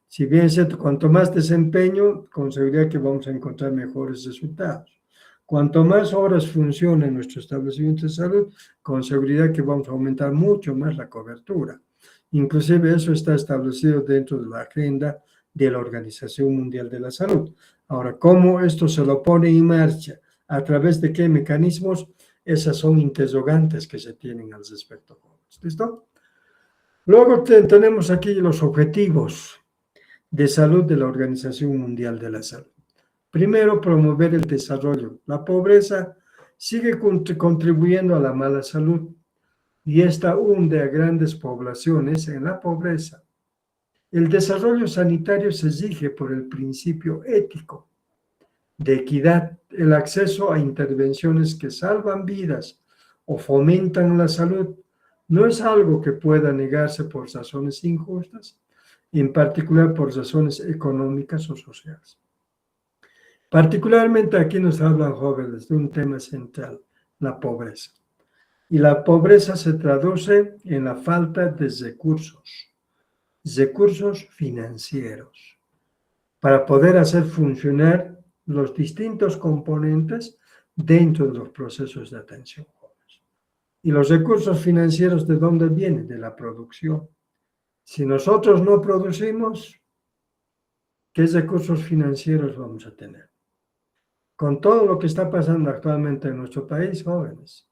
A: Si bien es cierto, cuanto más desempeño, con seguridad que vamos a encontrar mejores resultados. Cuanto más horas funcione nuestro establecimiento de salud, con seguridad que vamos a aumentar mucho más la cobertura. Inclusive eso está establecido dentro de la agenda de la Organización Mundial de la Salud. Ahora, ¿cómo esto se lo pone en marcha? ¿A través de qué mecanismos? Esas son interrogantes que se tienen al respecto. ¿Listo? Luego tenemos aquí los objetivos de salud de la Organización Mundial de la Salud. Primero, promover el desarrollo. La pobreza sigue contribuyendo a la mala salud y esta hunde a grandes poblaciones en la pobreza. El desarrollo sanitario se rige por el principio ético de equidad, el acceso a intervenciones que salvan vidas o fomentan la salud. No es algo que pueda negarse por razones injustas, en particular por razones económicas o sociales. Particularmente aquí nos hablan jóvenes de un tema central, la pobreza. Y la pobreza se traduce en la falta de recursos financieros, para poder hacer funcionar los distintos componentes dentro de los procesos de atención jóvenes. Y los recursos financieros, ¿de dónde vienen? De la producción. Si nosotros no producimos, ¿qué recursos financieros vamos a tener? Con todo lo que está pasando actualmente en nuestro país, jóvenes,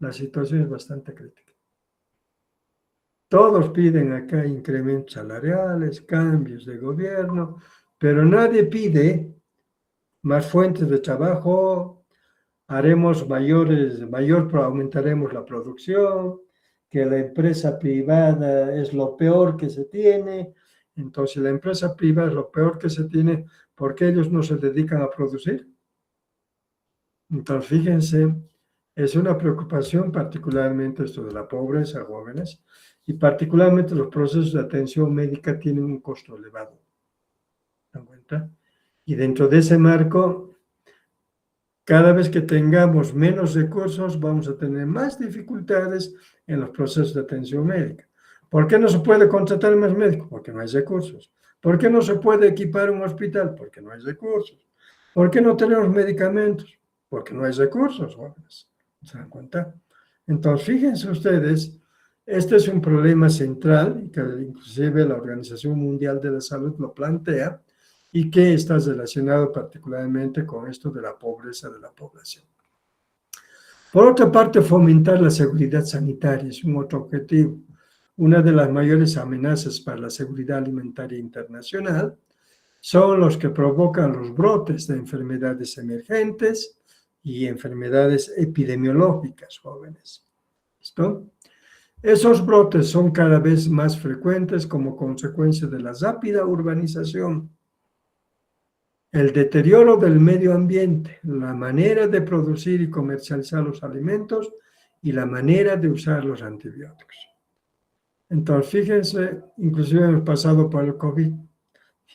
A: la situación es bastante crítica. Todos piden acá incrementos salariales, cambios de gobierno, pero nadie pide más fuentes de trabajo, aumentaremos la producción, que la empresa privada es lo peor que se tiene. Entonces, la empresa privada es lo peor que se tiene porque ellos no se dedican a producir. Entonces, fíjense, es una preocupación particularmente esto de la pobreza, jóvenes, y particularmente los procesos de atención médica tienen un costo elevado. ¿Se dan cuenta? Y dentro de ese marco, cada vez que tengamos menos recursos, vamos a tener más dificultades en los procesos de atención médica. ¿Por qué no se puede contratar más médicos? Porque no hay recursos. ¿Por qué no se puede equipar un hospital? Porque no hay recursos. ¿Por qué no tenemos medicamentos? Porque no hay recursos, jóvenes. ¿Se dan cuenta? Entonces, fíjense ustedes, este es un problema central, que inclusive la Organización Mundial de la Salud lo plantea, y que está relacionado particularmente con esto de la pobreza de la población. Por otra parte, fomentar la seguridad sanitaria es un otro objetivo. Una de las mayores amenazas para la seguridad alimentaria internacional son los que provocan los brotes de enfermedades emergentes y enfermedades epidemiológicas, jóvenes. ¿Listo? Esos brotes son cada vez más frecuentes como consecuencia de la rápida urbanización, el deterioro del medio ambiente, la manera de producir y comercializar los alimentos y la manera de usar los antibióticos. Entonces, fíjense, inclusive hemos pasado por el COVID,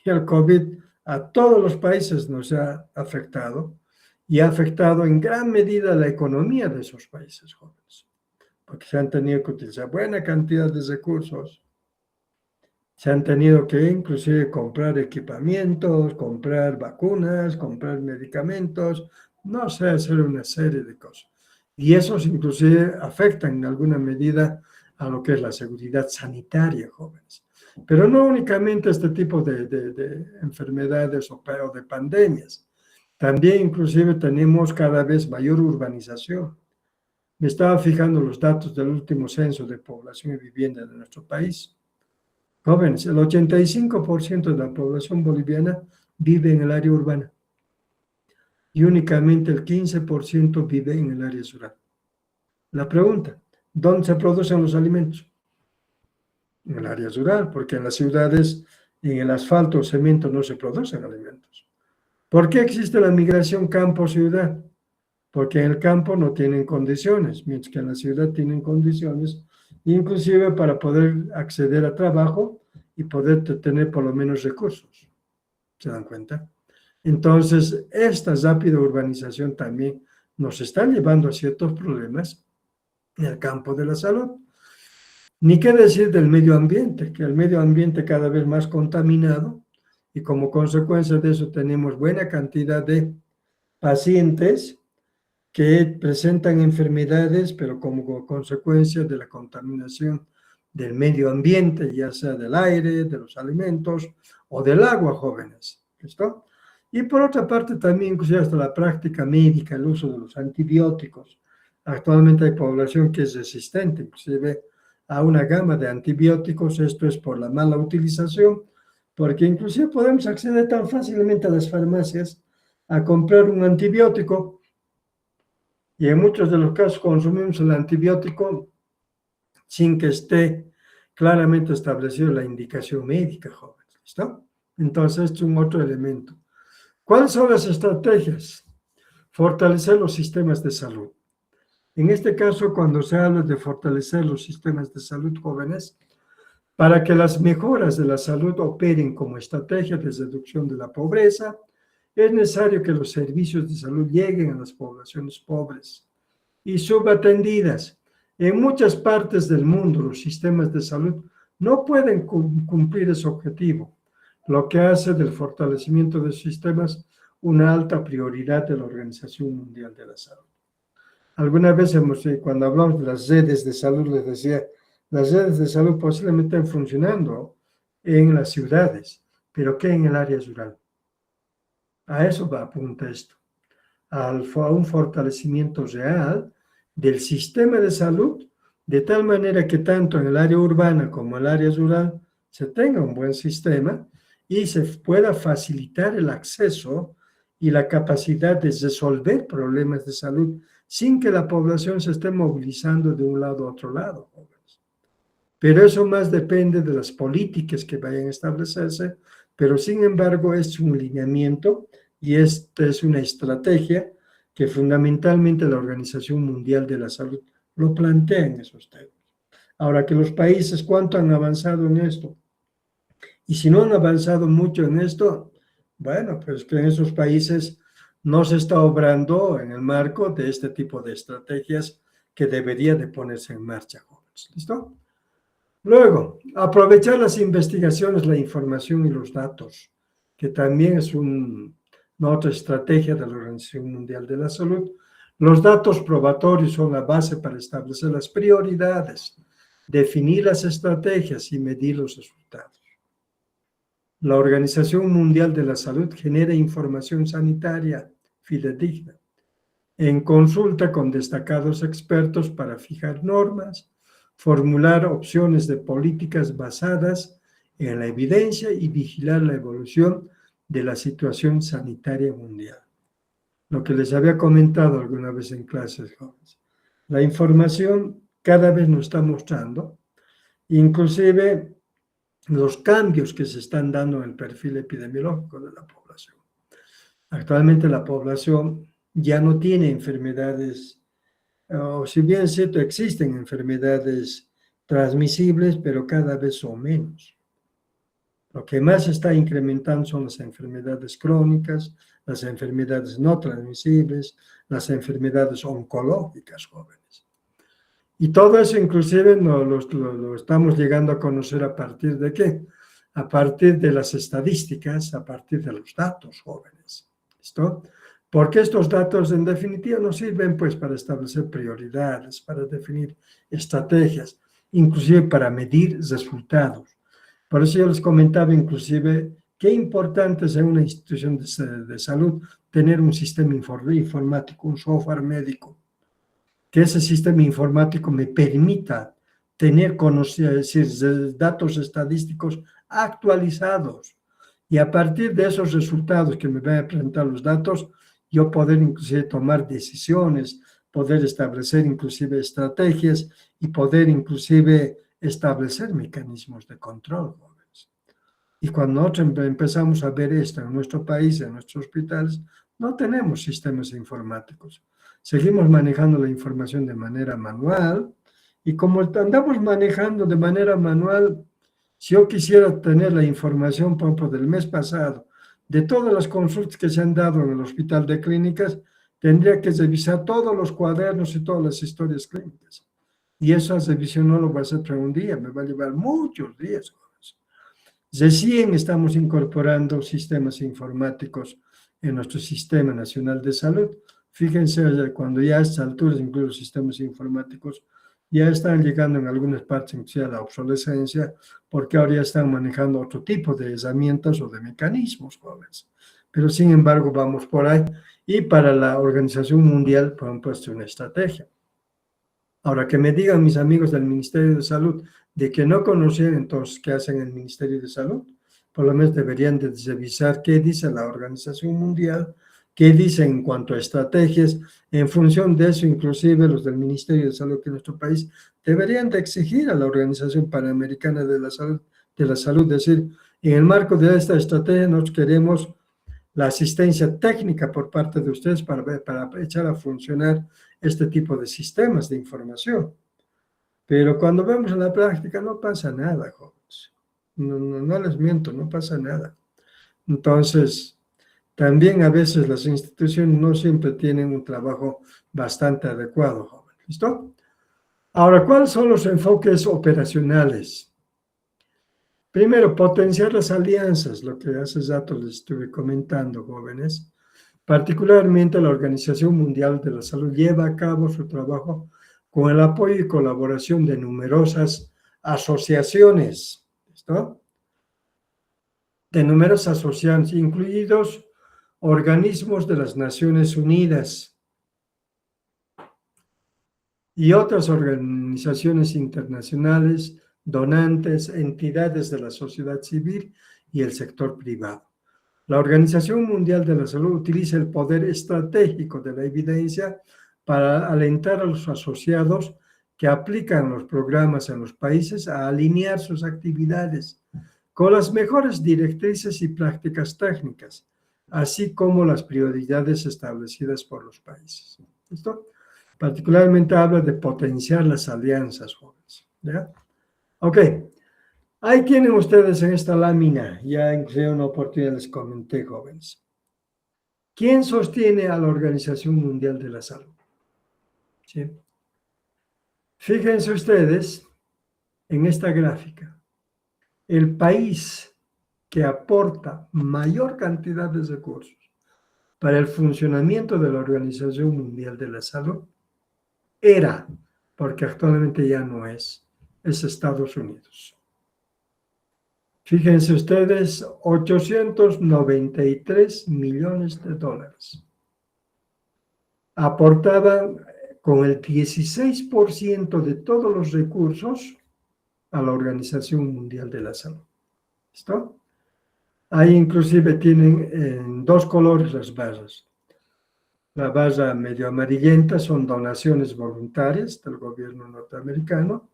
A: y el COVID a todos los países nos ha afectado, y ha afectado en gran medida la economía de esos países, jóvenes, porque se han tenido que utilizar buena cantidad de recursos. Se han tenido que inclusive comprar equipamientos, comprar vacunas, comprar medicamentos, no sé, hacer una serie de cosas. Y esos inclusive afectan en alguna medida a lo que es la seguridad sanitaria, jóvenes. Pero no únicamente este tipo de enfermedades o de pandemias. También inclusive tenemos cada vez mayor urbanización. Me estaba fijando los datos del último censo de población y vivienda de nuestro país. Jóvenes, el 85% de la población boliviana vive en el área urbana y únicamente el 15% vive en el área rural. La pregunta, ¿dónde se producen los alimentos? En el área rural, porque en las ciudades, en el asfalto o cemento no se producen alimentos. ¿Por qué existe la migración campo-ciudad? Porque en el campo no tienen condiciones, mientras que en la ciudad tienen condiciones, inclusive para poder acceder a trabajo y poder tener por lo menos recursos. ¿Se dan cuenta? Entonces, esta rápida urbanización también nos está llevando a ciertos problemas en el campo de la salud. Ni qué decir del medio ambiente, que el medio ambiente cada vez más contaminado y como consecuencia de eso tenemos buena cantidad de pacientes que presentan enfermedades, pero como consecuencia de la contaminación del medio ambiente, ya sea del aire, de los alimentos o del agua, jóvenes. ¿Listo? Y por otra parte también, inclusive hasta la práctica médica, el uso de los antibióticos. Actualmente hay población que es resistente, inclusive a una gama de antibióticos. Esto es por la mala utilización, porque inclusive podemos acceder tan fácilmente a las farmacias a comprar un antibiótico y en muchos de los casos consumimos el antibiótico sin que esté claramente establecida la indicación médica, jóvenes. ¿Listo? Entonces, este es un otro elemento. ¿Cuáles son las estrategias? Fortalecer los sistemas de salud. En este caso, cuando se habla de fortalecer los sistemas de salud, jóvenes, para que las mejoras de la salud operen como estrategia de reducción de la pobreza, es necesario que los servicios de salud lleguen a las poblaciones pobres y subatendidas. En muchas partes del mundo, los sistemas de salud no pueden cumplir ese objetivo, lo que hace del fortalecimiento de sistemas una alta prioridad de la Organización Mundial de la Salud. Alguna vez cuando hablamos de las redes de salud, les decía, las redes de salud posiblemente están funcionando en las ciudades, pero ¿qué en el área rural? A eso apunta esto, a un fortalecimiento real del sistema de salud, de tal manera que tanto en el área urbana como en el área rural se tenga un buen sistema y se pueda facilitar el acceso y la capacidad de resolver problemas de salud sin que la población se esté movilizando de un lado a otro lado. Pero eso más depende de las políticas que vayan a establecerse, pero sin embargo es un lineamiento y esta es una estrategia que fundamentalmente la Organización Mundial de la Salud lo plantea en esos temas. Ahora, que los países, ¿cuánto han avanzado en esto? Y si no han avanzado mucho en esto, bueno, pues que en esos países no se está obrando en el marco de este tipo de estrategias que debería de ponerse en marcha, jóvenes. ¿Listo? Luego, aprovechar las investigaciones, la información y los datos, que también es una otra estrategia de la Organización Mundial de la Salud. Los datos probatorios son la base para establecer las prioridades, definir las estrategias y medir los resultados. La Organización Mundial de la Salud genera información sanitaria fidedigna en consulta con destacados expertos para fijar normas, formular opciones de políticas basadas en la evidencia y vigilar la evolución de la situación sanitaria mundial. Lo que les había comentado alguna vez en clases, jóvenes. La información cada vez nos está mostrando, inclusive los cambios que se están dando en el perfil epidemiológico de la población. Actualmente la población ya no tiene enfermedades, o si bien es cierto, existen enfermedades transmisibles, pero cada vez son menos. Lo que más está incrementando son las enfermedades crónicas, las enfermedades no transmisibles, las enfermedades oncológicas, jóvenes. Y todo eso inclusive lo estamos llegando a conocer a partir de ¿qué? A partir de las estadísticas, a partir de los datos, jóvenes. ¿Listo? Porque estos datos en definitiva nos sirven pues para establecer prioridades, para definir estrategias, inclusive para medir resultados. Por eso yo les comentaba inclusive qué importante es en una institución de salud tener un sistema informático, un software médico, que ese sistema informático me permita tener datos estadísticos actualizados y a partir de esos resultados que me van a presentar los datos, yo poder inclusive tomar decisiones, poder establecer inclusive estrategias y poder inclusive establecer mecanismos de control. Y cuando nosotros empezamos a ver esto en nuestro país, en nuestros hospitales, no tenemos sistemas informáticos. Seguimos manejando la información de manera manual y como andamos manejando de manera manual, si yo quisiera tener la información, por ejemplo, del mes pasado, de todas las consultas que se han dado en el Hospital de Clínicas, tendría que revisar todos los cuadernos y todas las historias clínicas. Y esa revisión no lo va a hacer en un día, me va a llevar muchos días. Recién estamos incorporando sistemas informáticos en nuestro Sistema Nacional de Salud. Fíjense, cuando ya a estas alturas, incluso los sistemas informáticos ya están llegando en algunas partes inclusive a la obsolescencia, porque ahora ya están manejando otro tipo de herramientas o de mecanismos, jóvenes. Pero sin embargo, vamos por ahí. Y para la Organización Mundial, pues, han puesto una estrategia. Ahora, que me digan mis amigos del Ministerio de Salud de que no conocen, entonces, ¿qué hacen en el Ministerio de Salud? Por lo menos deberían de revisar qué dice la Organización Mundial, qué dice en cuanto a estrategias. En función de eso, inclusive los del Ministerio de Salud de nuestro país deberían de exigir a la Organización Panamericana de la Salud, decir, en el marco de esta estrategia nosotros queremos la asistencia técnica por parte de ustedes para echar a funcionar este tipo de sistemas de información. Pero cuando vemos en la práctica no pasa nada, jóvenes. No les miento, no pasa nada. Entonces, también a veces las instituciones no siempre tienen un trabajo bastante adecuado, jóvenes. ¿Listo? Ahora, ¿cuáles son los enfoques operacionales? Primero, potenciar las alianzas, lo que hace rato les estuve comentando, jóvenes. Particularmente la Organización Mundial de la Salud lleva a cabo su trabajo con el apoyo y colaboración de numerosas asociaciones, ¿listo? De numerosas asociaciones, incluidos organismos de las Naciones Unidas y otras organizaciones internacionales, donantes, entidades de la sociedad civil y el sector privado. La Organización Mundial de la Salud utiliza el poder estratégico de la evidencia para alentar a los asociados que aplican los programas en los países a alinear sus actividades con las mejores directrices y prácticas técnicas, así como las prioridades establecidas por los países. ¿Listo? Particularmente habla de potenciar las alianzas, jóvenes. ¿Ya? Ok. Ahí tienen ustedes en esta lámina, ya en una oportunidad les comenté, jóvenes. ¿Quién sostiene a la Organización Mundial de la Salud? ¿Sí? Fíjense ustedes en esta gráfica. El país que aporta mayor cantidad de recursos para el funcionamiento de la Organización Mundial de la Salud era, porque actualmente ya no es Estados Unidos. Fíjense ustedes, 893 millones de dólares. Aportaban con el 16% de todos los recursos a la Organización Mundial de la Salud. ¿Listo? Ahí inclusive tienen en dos colores las barras. La barra medio amarillenta son donaciones voluntarias del gobierno norteamericano.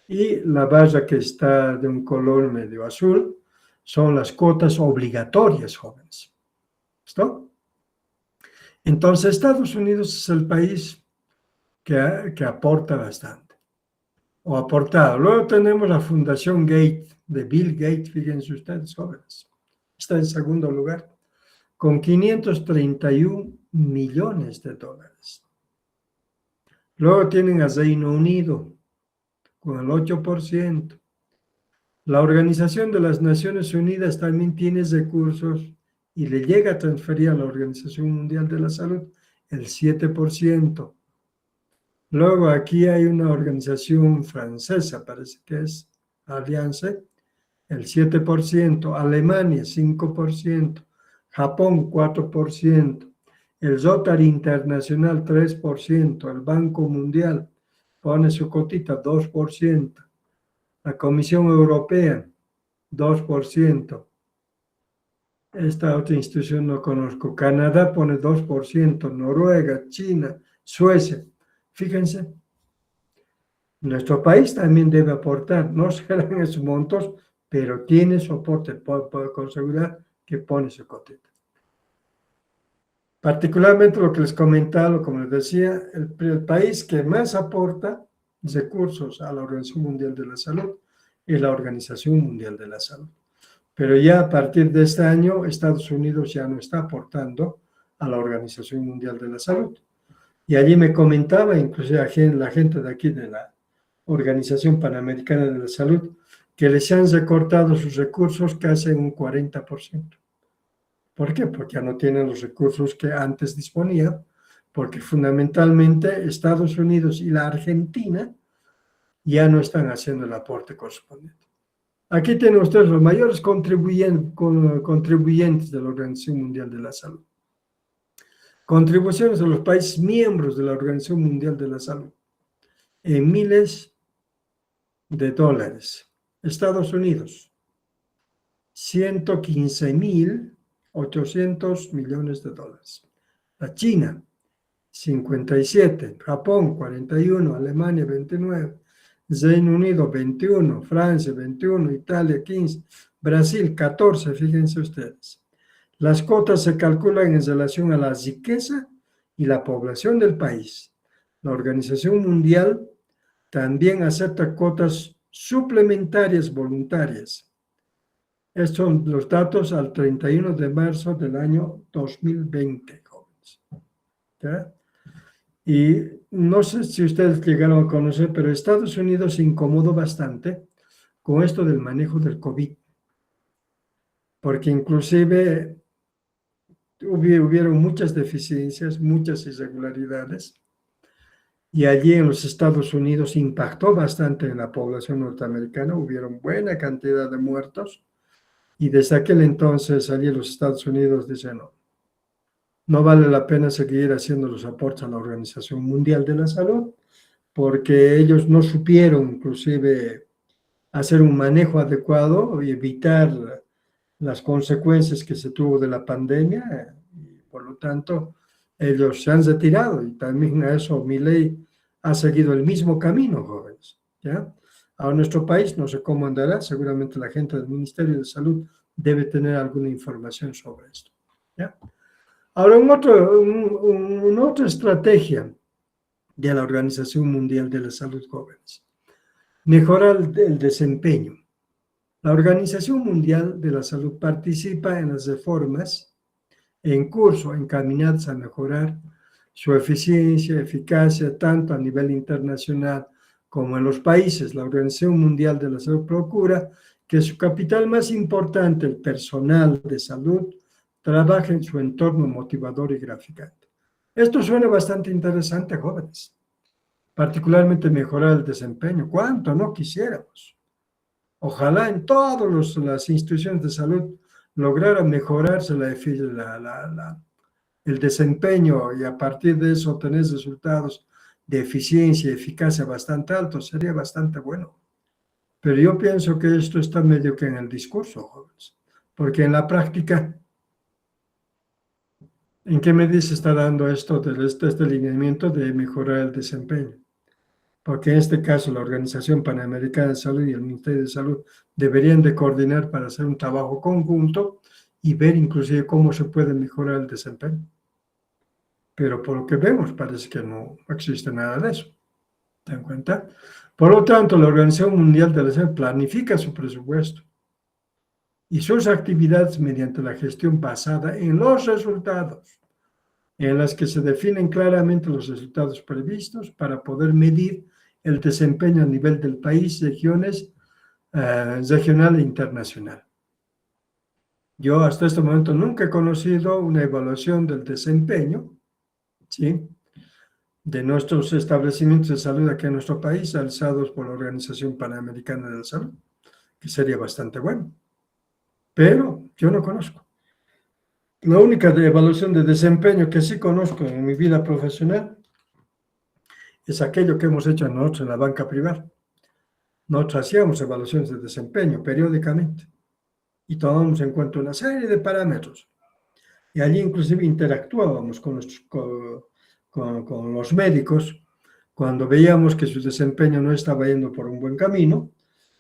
A: Y la barra que está de un color medio azul son las cuotas obligatorias, jóvenes. ¿Listo? Entonces, Estados Unidos es el país que aporta bastante, o aportado. Luego tenemos la Fundación Gates, de Bill Gates, fíjense ustedes, jóvenes. Está en segundo lugar, con 531 millones de dólares. Luego tienen a Reino Unido, con el 8%. La Organización de las Naciones Unidas también tiene recursos y le llega a transferir a la Organización Mundial de la Salud el 7%. Luego aquí hay una organización francesa, parece que es Alliance, el 7%, Alemania 5%, Japón 4%, el Rotary Internacional 3%, el Banco Mundial pone su cotita 2%. La Comisión Europea, 2%. Esta otra institución no conozco. Canadá pone 2%. Noruega, China, Suecia. Fíjense, nuestro país también debe aportar. No serán esos montos, pero tiene soporte con seguridad que pone su cotita. Particularmente lo que les comentaba, como les decía, el país que más aporta recursos a la Organización Mundial de la Salud y la Organización Mundial de la Salud. Pero ya a partir de este año, Estados Unidos ya no está aportando a la Organización Mundial de la Salud. Y allí me comentaba, inclusive la gente de aquí de la Organización Panamericana de la Salud, que les han recortado sus recursos casi un 40%. ¿Por qué? Porque ya no tienen los recursos que antes disponían, porque fundamentalmente Estados Unidos y la Argentina ya no están haciendo el aporte correspondiente. Aquí tienen ustedes los mayores contribuyentes de la Organización Mundial de la Salud. Contribuciones de los países miembros de la Organización Mundial de la Salud en miles de dólares. Estados Unidos, 115.800 millones de dólares. La China, 57, Japón, 41, Alemania, 29, Reino Unido, 21, Francia, 21, Italia, 15, Brasil, 14, fíjense ustedes. Las cuotas se calculan en relación a la riqueza y la población del país. La Organización Mundial también acepta cuotas suplementarias voluntarias. Estos son los datos al 31 de marzo del año 2020, jóvenes. ¿Ya? Y no sé si ustedes llegaron a conocer, pero Estados Unidos se incomodó bastante con esto del manejo del COVID, porque inclusive hubieron muchas deficiencias, muchas irregularidades, y allí en los Estados Unidos impactó bastante en la población norteamericana, hubieron buena cantidad de muertos, y desde aquel entonces allí los Estados Unidos dicen, no vale la pena seguir haciendo los aportes a la Organización Mundial de la Salud, porque ellos no supieron inclusive hacer un manejo adecuado y evitar las consecuencias que se tuvo de la pandemia, y por lo tanto ellos se han retirado, y también a eso Milei ha seguido el mismo camino, jóvenes, ¿ya? Ahora nuestro país, no sé cómo andará, seguramente la gente del Ministerio de Salud debe tener alguna información sobre esto, ¿ya? Ahora, una otra estrategia de la Organización Mundial de la Salud, jóvenes, mejorar el desempeño. La Organización Mundial de la Salud participa en las reformas en curso encaminadas a mejorar su eficiencia, eficacia, tanto a nivel internacional como en los países. La Organización Mundial de la Salud procura que su capital más importante, el personal de salud, trabaje en su entorno motivador y gratificante. Esto suena bastante interesante, jóvenes, particularmente mejorar el desempeño. ¿Cuánto no quisiéramos? Ojalá en todas las instituciones de salud lograra mejorarse el desempeño, y a partir de eso tener resultados de eficiencia y eficacia bastante altos, sería bastante bueno. Pero yo pienso que esto está medio que en el discurso, jóvenes, porque en la práctica, ¿en qué medida se está dando esto de este lineamiento de mejorar el desempeño? Porque en este caso la Organización Panamericana de Salud y el Ministerio de Salud deberían de coordinar para hacer un trabajo conjunto y ver inclusive cómo se puede mejorar el desempeño. Pero por lo que vemos parece que no existe nada de eso. ¿Te dan cuenta? Por lo tanto, la Organización Mundial de la Salud planifica su presupuesto y sus actividades mediante la gestión basada en los resultados, en las que se definen claramente los resultados previstos para poder medir el desempeño a nivel del país, regiones, regional e internacional. Yo hasta este momento nunca he conocido una evaluación del desempeño, ¿sí?, de nuestros establecimientos de salud aquí en nuestro país, alzados por la Organización Panamericana de la Salud, que sería bastante bueno. Pero yo no conozco. La única evaluación de desempeño que sí conozco en mi vida profesional es aquello que hemos hecho nosotros en la banca privada. Nosotros hacíamos evaluaciones de desempeño periódicamente y tomábamos en cuenta una serie de parámetros. Y allí inclusive interactuábamos con los médicos cuando veíamos que su desempeño no estaba yendo por un buen camino,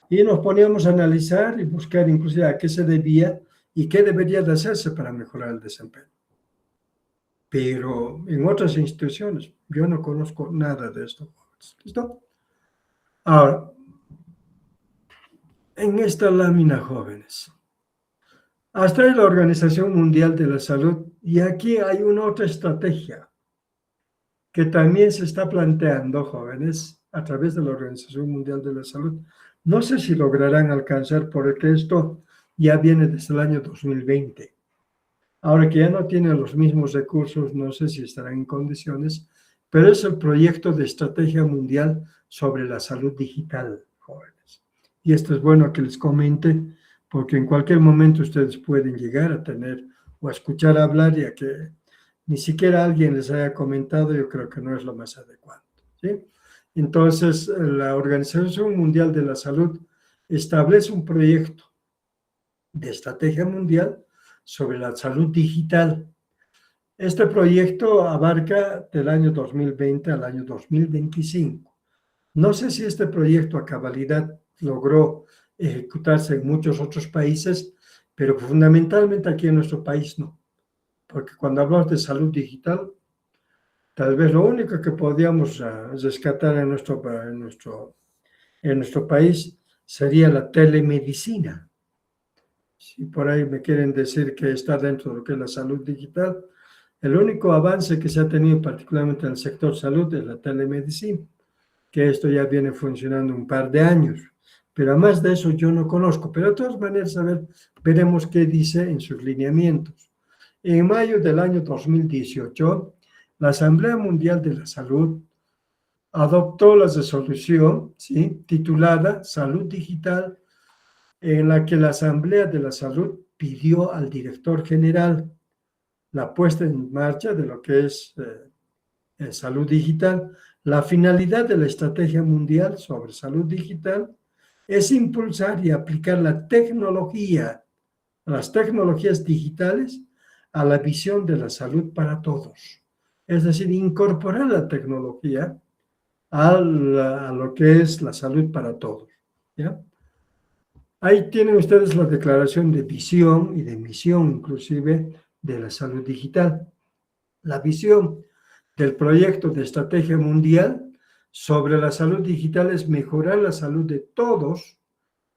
A: y nos poníamos a analizar y buscar inclusive a qué se debía y qué debería de hacerse para mejorar el desempeño. Pero en otras instituciones yo no conozco nada de esto. ¿Listo? Ahora, en esta lámina, jóvenes, Hasta ahí la Organización Mundial de la Salud. Y aquí hay una otra estrategia que también se está planteando, jóvenes, a través de la Organización Mundial de la Salud. No sé si lograrán alcanzar, porque esto ya viene desde el año 2020. Ahora que ya no tienen los mismos recursos, no sé si estarán en condiciones, pero es el proyecto de estrategia mundial sobre la salud digital, jóvenes. Y esto es bueno que les comente, porque en cualquier momento ustedes pueden llegar a tener o a escuchar hablar, y a que ni siquiera alguien les haya comentado, yo creo que no es lo más adecuado, ¿sí? Entonces, la Organización Mundial de la Salud establece un proyecto de estrategia mundial sobre la salud digital. Este proyecto abarca del año 2020 al año 2025. No sé si este proyecto a cabalidad logró ejecutarse en muchos otros países, pero fundamentalmente aquí en nuestro país no. Porque cuando hablamos de salud digital, tal vez lo único que podíamos rescatar en nuestro país sería la telemedicina. Si por ahí me quieren decir que está dentro de lo que es la salud digital, el único avance que se ha tenido particularmente en el sector salud es la telemedicina, que esto ya viene funcionando un par de años. Pero además de eso yo no conozco. Pero de todas maneras, a ver, veremos qué dice en sus lineamientos. En mayo del año 2018, la Asamblea Mundial de la Salud adoptó la resolución, ¿sí?, titulada Salud Digital, en la que la Asamblea de la Salud pidió al director general la puesta en marcha de lo que es salud digital. La finalidad de la Estrategia Mundial sobre Salud Digital es impulsar y aplicar las tecnologías digitales a la visión de la salud para todos. Es decir, incorporar la tecnología a lo que es la salud para todos, ¿ya? Ahí tienen ustedes la declaración de visión y de misión, inclusive, de la salud digital. La visión del proyecto de estrategia mundial sobre la salud digital es mejorar la salud de todos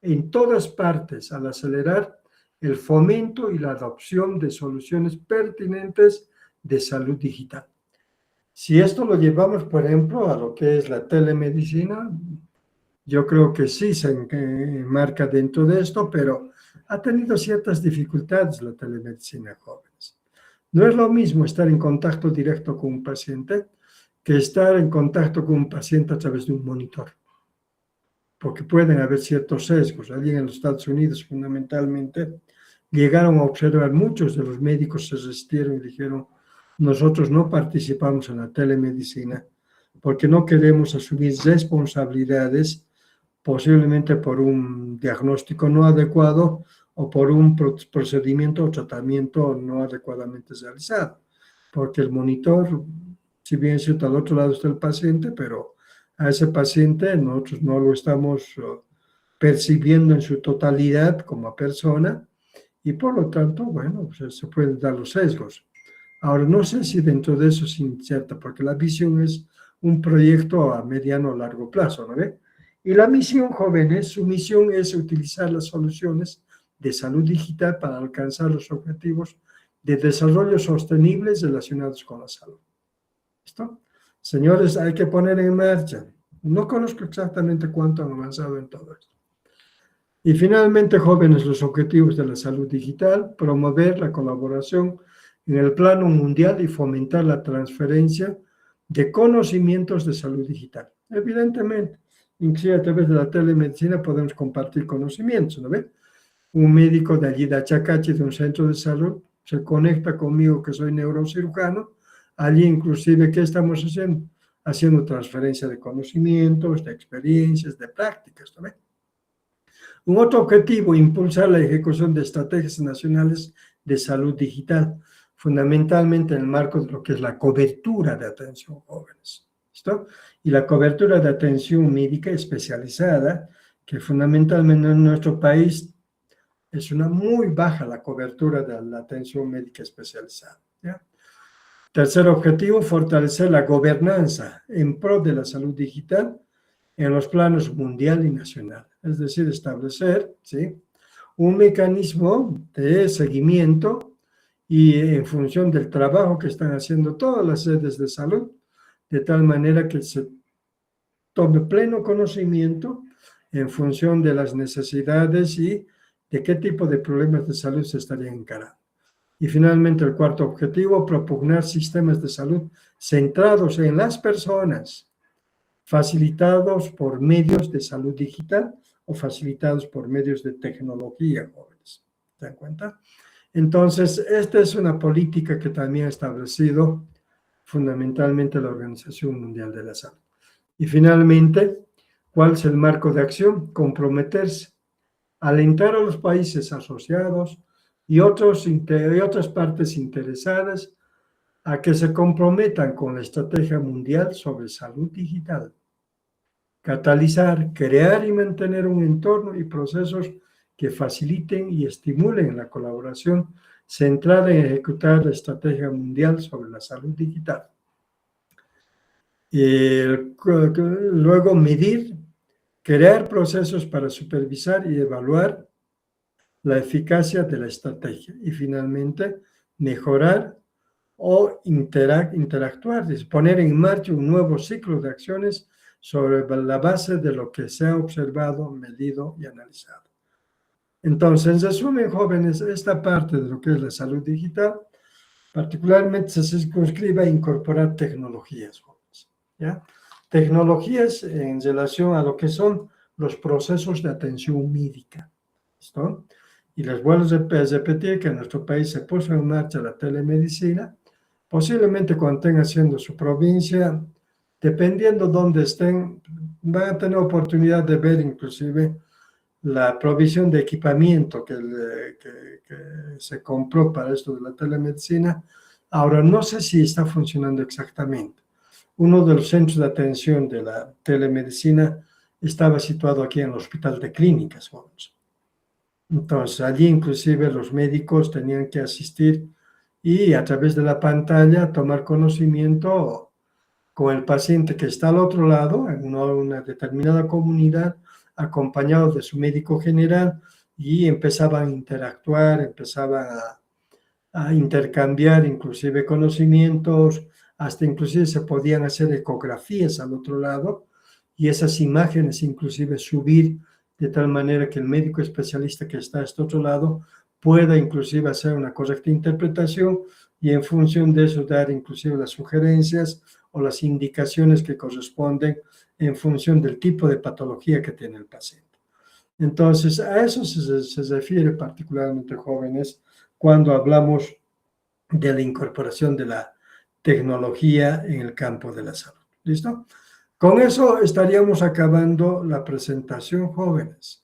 A: en todas partes al acelerar el fomento y la adopción de soluciones pertinentes de salud digital. Si esto lo llevamos, por ejemplo, a lo que es la telemedicina, yo creo que sí se enmarca dentro de esto, pero ha tenido ciertas dificultades la telemedicina, jóvenes. No es lo mismo estar en contacto directo con un paciente que estar en contacto con un paciente a través de un monitor, porque pueden haber ciertos sesgos. Allí en los Estados Unidos, fundamentalmente, llegaron a observar, muchos de los médicos se resistieron y dijeron: nosotros no participamos en la telemedicina porque no queremos asumir responsabilidades, posiblemente por un diagnóstico no adecuado o por un procedimiento o tratamiento no adecuadamente realizado. Porque el monitor, si bien es cierto, al otro lado está el paciente, pero a ese paciente nosotros no lo estamos percibiendo en su totalidad como persona, y por lo tanto, bueno, pues se pueden dar los sesgos. Ahora, no sé si dentro de eso se inserta, porque la visión es un proyecto a mediano o largo plazo, ¿no ve? Y la misión, jóvenes, su misión es utilizar las soluciones de salud digital para alcanzar los objetivos de desarrollo sostenibles relacionados con la salud. ¿Listo? Señores, hay que poner en marcha. No conozco exactamente cuánto han avanzado en todo esto. Y finalmente, jóvenes, los objetivos de la salud digital: promover la colaboración en el plano mundial y fomentar la transferencia de conocimientos de salud digital. Evidentemente, inclusive a través de la telemedicina podemos compartir conocimientos, ¿no ve? Un médico de allí de Achacachi, de un centro de salud, se conecta conmigo, que soy neurocirujano. Allí inclusive, ¿qué estamos haciendo? Haciendo transferencia de conocimientos, de experiencias, de prácticas, ¿no ve? Un otro objetivo: impulsar la ejecución de estrategias nacionales de salud digital, fundamentalmente en el marco de lo que es la cobertura de atención jóvenes. ¿Listo? Y la cobertura de atención médica especializada, que fundamentalmente en nuestro país es una muy baja la cobertura de la atención médica especializada, ¿ya? Tercer objetivo: fortalecer la gobernanza en pro de la salud digital en los planos mundial y nacional. Es decir, establecer, ¿sí?, un mecanismo de seguimiento y en función del trabajo que están haciendo todas las sedes de salud, de tal manera que se tome pleno conocimiento en función de las necesidades y de qué tipo de problemas de salud se estarían encarando. Y finalmente, el cuarto objetivo, propugnar sistemas de salud centrados en las personas, facilitados por medios de salud digital o facilitados por medios de tecnología, jóvenes. ¿Se dan cuenta? Entonces, esta es una política que también ha establecido fundamentalmente la Organización Mundial de la Salud. Y finalmente, ¿cuál es el marco de acción? Comprometerse, alentar a los países asociados y otras partes interesadas a que se comprometan con la estrategia mundial sobre salud digital. Catalizar, crear y mantener un entorno y procesos que faciliten y estimulen la colaboración centrada en ejecutar la estrategia mundial sobre la salud digital. Luego medir, crear procesos para supervisar y evaluar la eficacia de la estrategia. Y finalmente, mejorar o interactuar, poner en marcha un nuevo ciclo de acciones sobre la base de lo que se ha observado, medido y analizado. Entonces, en resumen, jóvenes, esta parte de lo que es la salud digital, particularmente se circunscribe a incorporar tecnologías, jóvenes, ¿ya? Tecnologías en relación a lo que son los procesos de atención médica, ¿listo? Y les vuelvo a repetir que en nuestro país se puso en marcha la telemedicina. Posiblemente cuando estén haciendo su provincia, dependiendo dónde estén, van a tener oportunidad de ver inclusive la provisión de equipamiento que se compró para esto de la telemedicina. Ahora, no sé si está funcionando exactamente. Uno de los centros de atención de la telemedicina estaba situado aquí en el Hospital de Clínicas, jóvenes. Entonces, allí inclusive los médicos tenían que asistir y a través de la pantalla tomar conocimiento con el paciente que está al otro lado, en una determinada comunidad, acompañado de su médico general, y empezaban a interactuar, empezaban a intercambiar inclusive conocimientos, hasta inclusive se podían hacer ecografías al otro lado, y esas imágenes inclusive subir de tal manera que el médico especialista que está a este otro lado pueda inclusive hacer una correcta interpretación y en función de eso dar inclusive las sugerencias o las indicaciones que corresponden en función del tipo de patología que tiene el paciente. Entonces, a eso se refiere particularmente, jóvenes, cuando hablamos de la incorporación de la tecnología en el campo de la salud. ¿Listo? Con eso estaríamos acabando la presentación, jóvenes.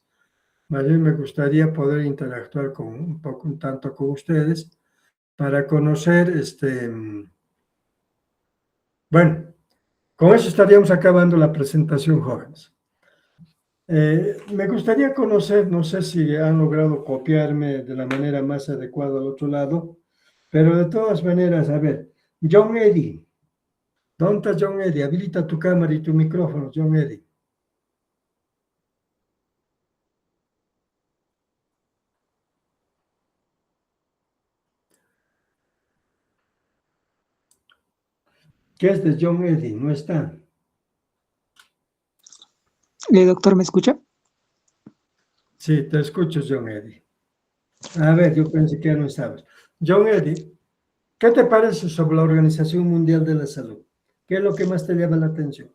A: Más bien me gustaría poder interactuar un tanto con ustedes para conocer, bueno, con eso estaríamos acabando la presentación, jóvenes. Me gustaría conocer, no sé si han logrado copiarme de la manera más adecuada al otro lado, pero de todas maneras, a ver, John Eddie. ¿Dónde está John Eddie? Habilita tu cámara y tu micrófono, John Eddie. ¿Qué es de John Eddie? No está.
C: Doctor, ¿me escucha?
A: Sí, te escucho, John Eddie. A ver, yo pensé que ya no estabas. John Eddie, ¿qué te parece sobre la Organización Mundial de la Salud? ¿Qué es lo que más te llama la atención?